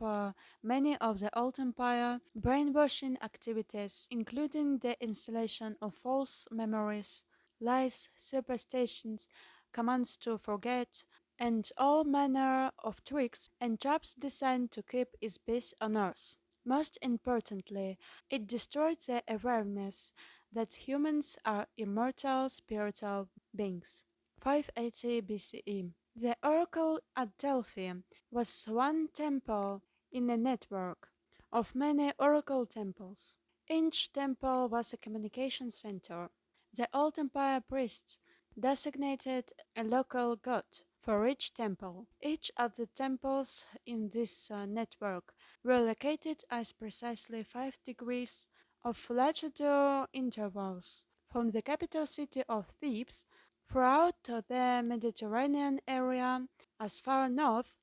Speaker 1: many of the Old Empire brainwashing activities, including the installation of false memories, lies, superstitions, commands to forget, and all manner of tricks and traps designed to keep its peace on Earth. Most importantly, it destroyed the awareness that humans are immortal spiritual beings. 580 BCE. The oracle at Delphi was one temple in a network of many oracle temples. Each temple was a communication center. The Old Empire priests designated a local god for each temple. Each of the temples in this network were located at precisely 5 degrees of latitude intervals from the capital city of Thebes throughout the Mediterranean area as far north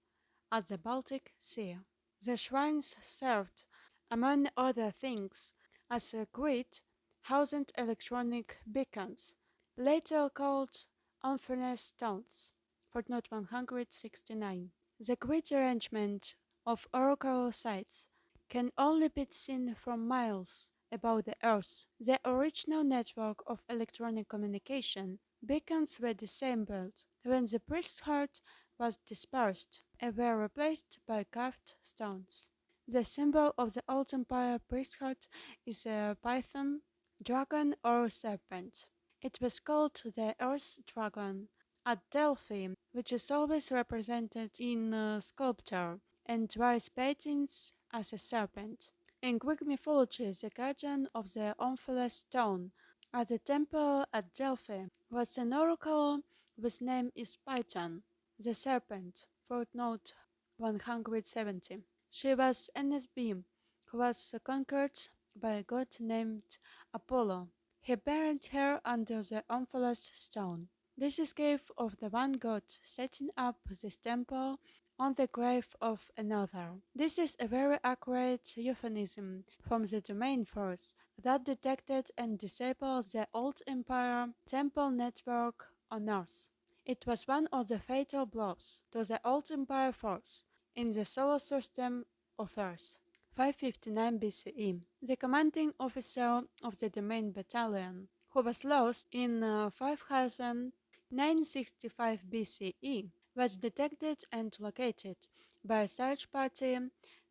Speaker 1: as the Baltic Sea. The shrines served, among other things, as a grid housing electronic beacons, later called unfurnished stones. Footnote 169. The grid arrangement of oracle sites can only be seen from miles above the Earth. The original network of electronic communication beacons were disassembled when the priesthood was dispersed and were replaced by carved stones. The symbol of the Old Empire priesthood is a python, dragon, or serpent. It was called the Earth Dragon at Delphi, which is always represented in sculpture and rice paintings as a serpent. In Greek mythology, the guardian of the Omphalos stone at the temple at Delphi was an oracle whose name is Python, the serpent. Footnote 170. She was NSB, who was conquered by a god named Apollo. He buried her under the Omphalos stone. This is cave of the one god setting up this temple on the grave of another. This is a very accurate euphemism from the domain force that detected and disabled the Old Empire temple network on Earth. It was one of the fatal blows to the Old Empire force in the solar system of Earth. 559 BCE. The commanding officer of the domain battalion, who was lost in 5965 BCE, was detected and located by a search party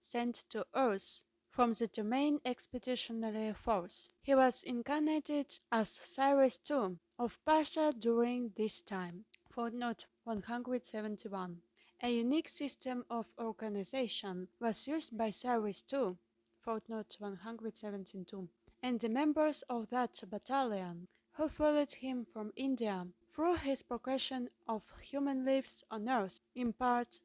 Speaker 1: sent to Earth from the Domain Expeditionary Force. He was incarnated as Cyrus II of Persia during this time. Footnote 171. A unique system of organization was used by Cyrus II, footnote 172, and the members of that battalion who followed him from India through his progression of human lives on Earth, in part,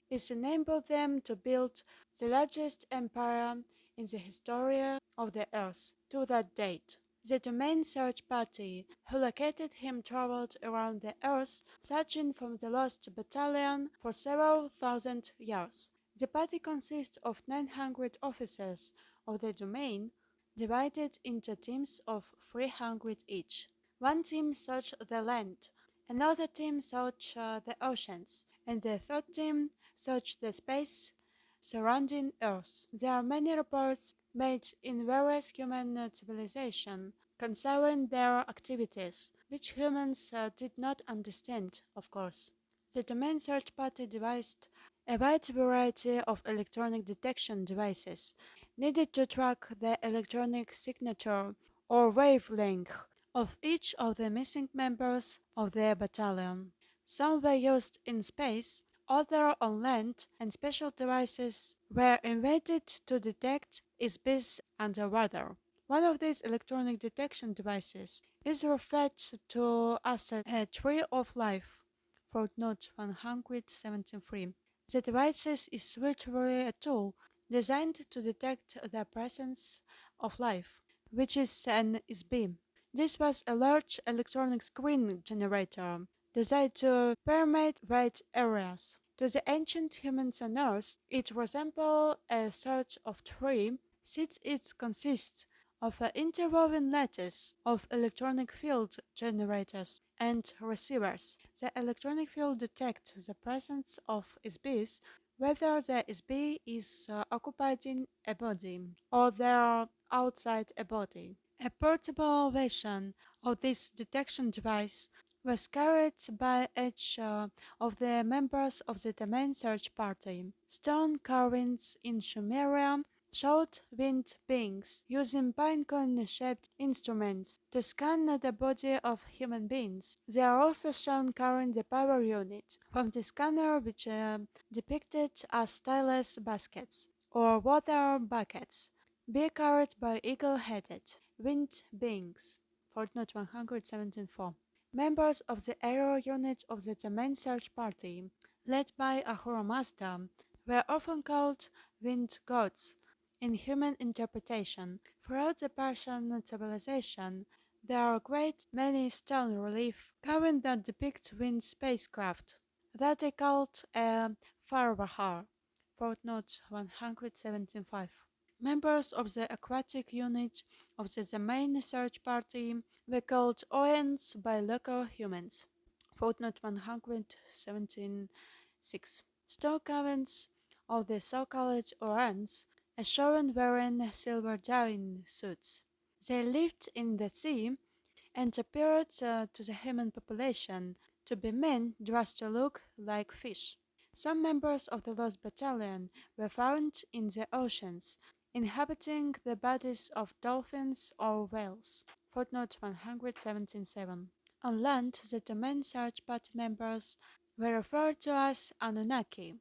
Speaker 1: it enabled them to build the largest empire in the history of the Earth to that date. The Domain Search Party who located him traveled around the Earth searching for the lost battalion for several thousand years. The party consists of 900 officers of the Domain, divided into teams of 300 each. One team searched the land, another team searched the oceans, and the third team searched the space surrounding Earth. There are many reports made in various human civilizations concerning their activities, which humans did not understand, of course. The Domain Search Party devised a wide variety of electronic detection devices needed to track the electronic signature or wavelength of each of the missing members of their battalion. Some were used in space, others on land, and special devices were invented to detect SBs underwater. One of these electronic detection devices is referred to as a tree of life, footnote 173. The device is literally a tool designed to detect the presence of life, which is an SB. This was a large electronic screen generator designed to permeate wide areas. To the ancient humans on Earth, it resembled a sort of tree, since it consists of an interwoven lattice of electronic field generators and receivers. The electronic field detects the presence of SBs, whether the SB is occupying a body or they are outside a body. A portable version of this detection device was carried by each of the members of the Domain Search Party. Stone carvings in Sumeria showed winged beings using pinecone-shaped instruments to scan the body of human beings. They are also shown carrying the power unit from the scanner, which depicted as stylus baskets or water buckets, be carried by eagle-headed winged beings. Footnote 174. Members of the aerial unit of the Domain Search Party, led by Ahura Mazda, were often called wind gods in human interpretation. Throughout the Persian civilization, there are a great many stone reliefs carving that depict wind spacecraft that they called a Farbahar. footnote 175. Members of the aquatic unit of the main search party were called Oens by local humans. Footnote 176. Stockhavens of the so-called Orans are shown wearing silver diving suits. They lived in the sea and appeared to the human population to be men dressed to look like fish. Some members of the Lost Battalion were found in the oceans, inhabiting the bodies of dolphins or whales. Footnote 177. On land, the domain search party members were referred to as Anunnaki.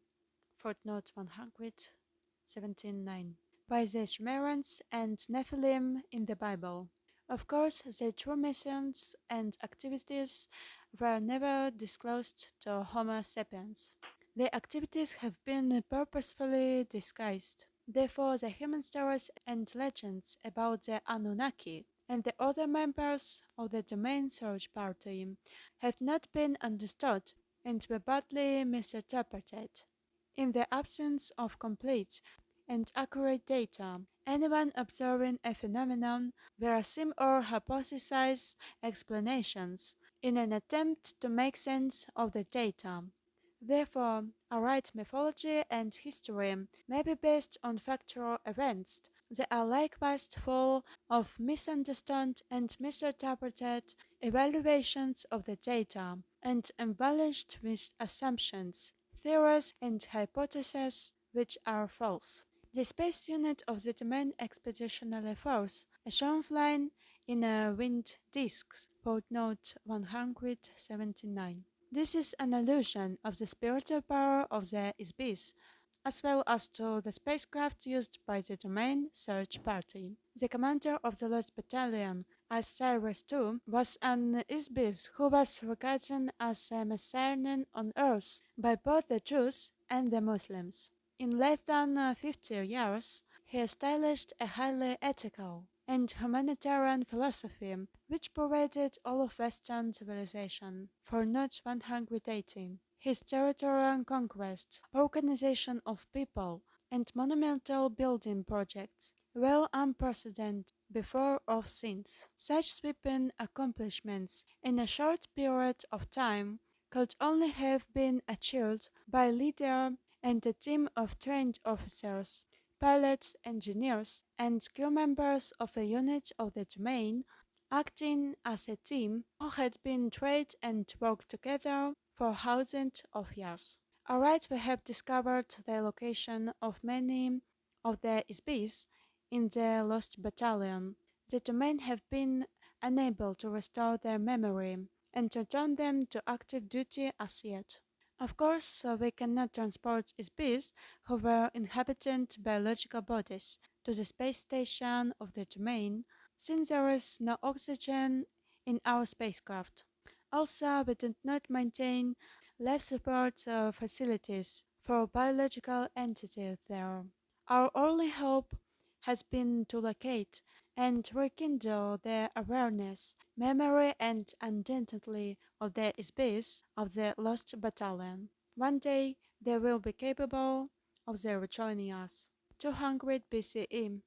Speaker 1: Footnote 179. By the Sumerians and Nephilim in the Bible. Of course, their true missions and activities were never disclosed to Homo sapiens. Their activities have been purposefully disguised. Therefore, the human stories and legends about the Anunnaki and the other members of the Domain Search Party have not been understood and were badly misinterpreted. In the absence of complete and accurate data, anyone observing a phenomenon will assume or hypothesize explanations in an attempt to make sense of the data. Therefore, a right mythology and history may be based on factual events that are likewise full of misunderstood and misinterpreted evaluations of the data and embellished with assumptions, theories, and hypotheses which are false. The space unit of the Domain Expeditionary Force is shown flying in a winged disc, footnote 179. This is an allusion of the spiritual power of the Isbis, as well as to the spacecraft used by the Domain Search Party. The commander of the Lost Battalion, as Cyrus II, was an Isbis who was regarded as a messiah on Earth by both the Jews and the Muslims. In less than 50 years, he established a highly ethical and humanitarian philosophy which pervaded all of Western civilization. For note 180, his territorial conquest, organization of people, and monumental building projects were unprecedented before or since. Such sweeping accomplishments in a short period of time could only have been achieved by a leader and a team of trained officers, pilots, engineers, and crew members of a unit of the domain acting as a team who had been trained and worked together for thousands of years. Alright, we have discovered the location of many of the SBs in the Lost Battalion. The domain have been unable to restore their memory and return them to active duty as yet. Of course, we cannot transport SBs who were inhabitant biological bodies to the space station of the domain, since there is no oxygen in our spacecraft. Also, we do not maintain life support facilities for biological entities there. Our only hope has been to locate and rekindle their awareness, memory, and identity of the space of the Lost Battalion. One day they will be capable of their rejoining us. 200 BCE.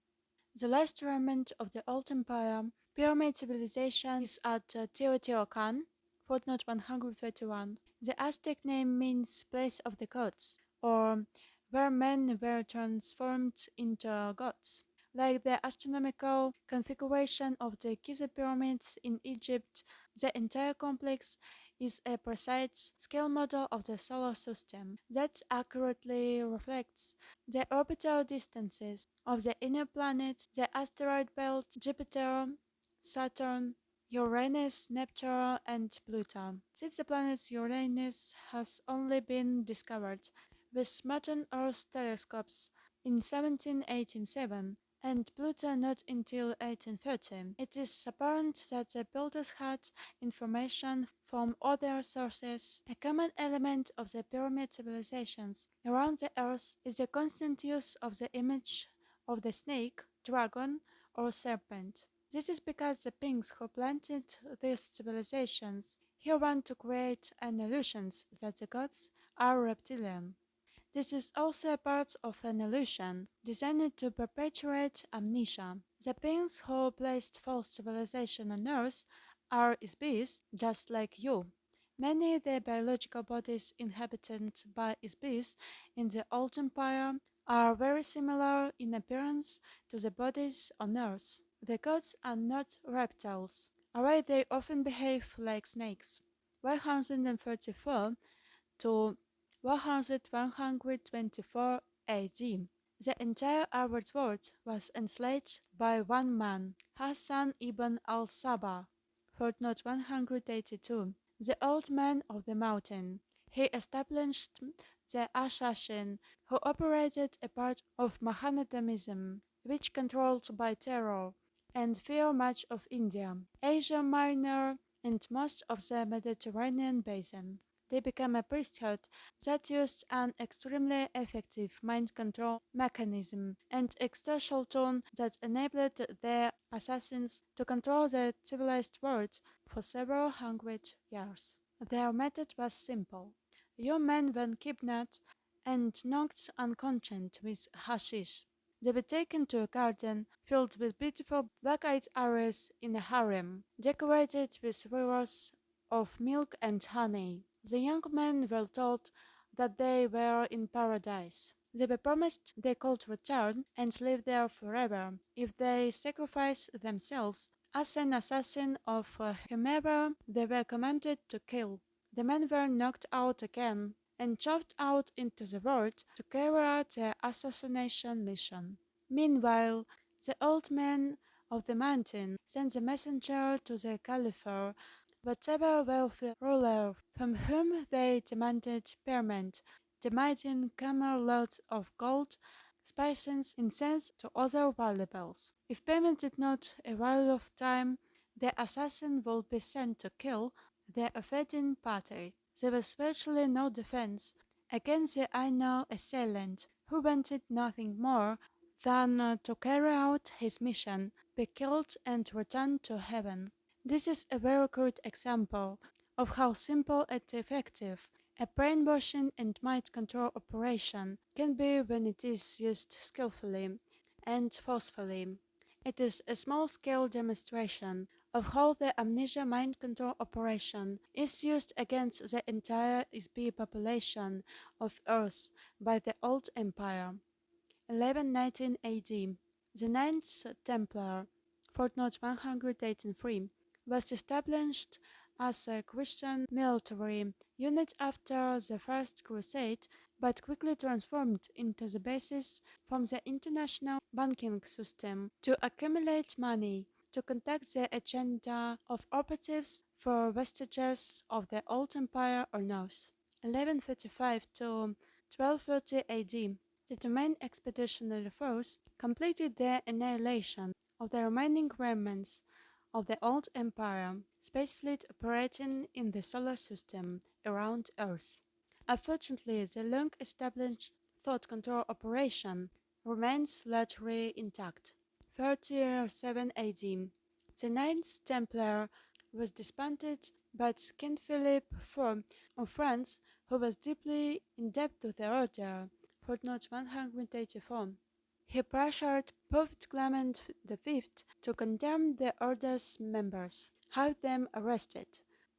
Speaker 1: The last remnant of the Old Empire Pyramid civilization is at Teotihuacan, footnote 131. The Aztec name means place of the gods, or where men were transformed into gods. Like the astronomical configuration of the Giza pyramids in Egypt, the entire complex is a precise scale model of the solar system that accurately reflects the orbital distances of the inner planets, the asteroid belt, Jupiter, Saturn, Uranus, Neptune, and Pluto. Since the planet Uranus has only been discovered with modern Earth telescopes in 1787 and Pluto not until 1830, it is apparent that the builders had information from other sources. A common element of the pyramid civilizations around the Earth is the constant use of the image of the snake, dragon, or serpent. This is because the Pinks who planted these civilizations here want to create an illusion that the gods are reptilian. This is also a part of an illusion designed to perpetuate amnesia. The beings who placed false civilization on Earth are Isbis, just like you. Many the biological bodies inhabited by Isbis in the Old Empire are very similar in appearance to the bodies on Earth. The gods are not reptiles, although they often behave like snakes. 134 to 1124 AD. The entire Arab world was enslaved by one man, Hassan ibn al-Sabah. Footnote 182. The Old Man of the Mountain. He established the assassin who operated a part of Mohammedanism, which controlled by terror and fear much of India, Asia Minor, and most of the Mediterranean basin. They became a priesthood that used an extremely effective mind control mechanism and extortion tool that enabled their assassins to control the civilized world for several hundred years. Their method was simple. Young men were kidnapped and knocked unconscious with hashish. They were taken to a garden filled with beautiful black-eyed arrows in a harem, decorated with rivers of milk and honey. The young men were told that they were in paradise. They were promised they could return and live there forever if they sacrificed themselves as an assassin of whomever they were commanded to kill. The men were knocked out again and shoved out into the world to carry out their assassination mission. Meanwhile, the old man of the mountain sent a messenger to the Caliph, whatever wealthy ruler, from whom they demanded payment, demanding camel loads of gold, spices, incense, to other valuables. If payment did not arrive of time, the assassin would be sent to kill the offending party. There was virtually no defense against the Aino assailant, who wanted nothing more than to carry out his mission, be killed, and return to heaven. This is a very crude example of how simple and effective a brainwashing and mind control operation can be when it is used skillfully and forcefully. It is a small-scale demonstration of how the amnesia mind control operation is used against the entire SB population of Earth by the Old Empire. 1119 AD. The Knights Templar, footnote 183, was established as a Christian military unit after the First Crusade, but quickly transformed into the basis from the international banking system to accumulate money to conduct the agenda of operatives for vestiges of the Old Empire or North. 1135 to 1230 AD. The Ottoman Expeditionary Force completed the annihilation of the remaining remnants of the Old Empire space fleet operating in the solar system around Earth. Unfortunately, the long-established thought control operation remains largely intact. 37 AD. The Knights Templar was disbanded, but King Philip IV of France, who was deeply indebted to the order, footnote 184. He pressured Pope Clement V to condemn the order's members, have them arrested,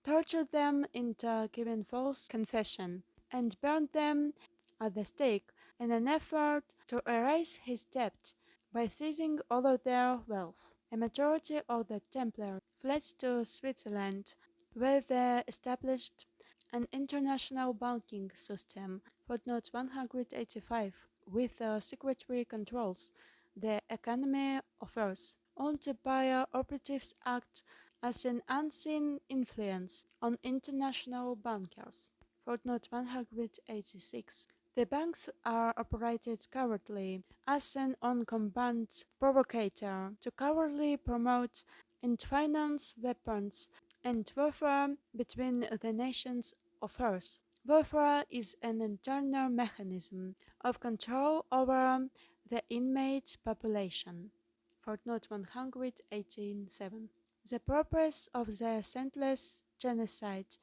Speaker 1: torture them into giving false confession, and burn them at the stake in an effort to erase his debt by seizing all of their wealth. A majority of the Templars fled to Switzerland, where they established an international banking system, footnote 185, with secretary controls the economy of Earth. Old Empire operatives act as an unseen influence on international bankers. Footnote 186. The banks are operated cowardly as an on-combat provocator to cowardly promote and finance weapons and warfare between the nations of Earth. Warfare is an internal mechanism of control over the inmate population. Footnote 187. The purpose of the senseless genocide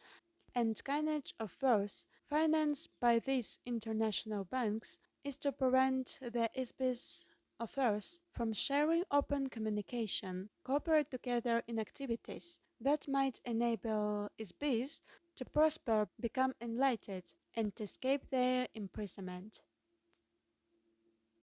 Speaker 1: and kind of force financed by these international banks is to prevent the ISBs of Earth from sharing open communication, cooperate together in activities that might enable ISBs to prosper, become enlightened, and escape their imprisonment.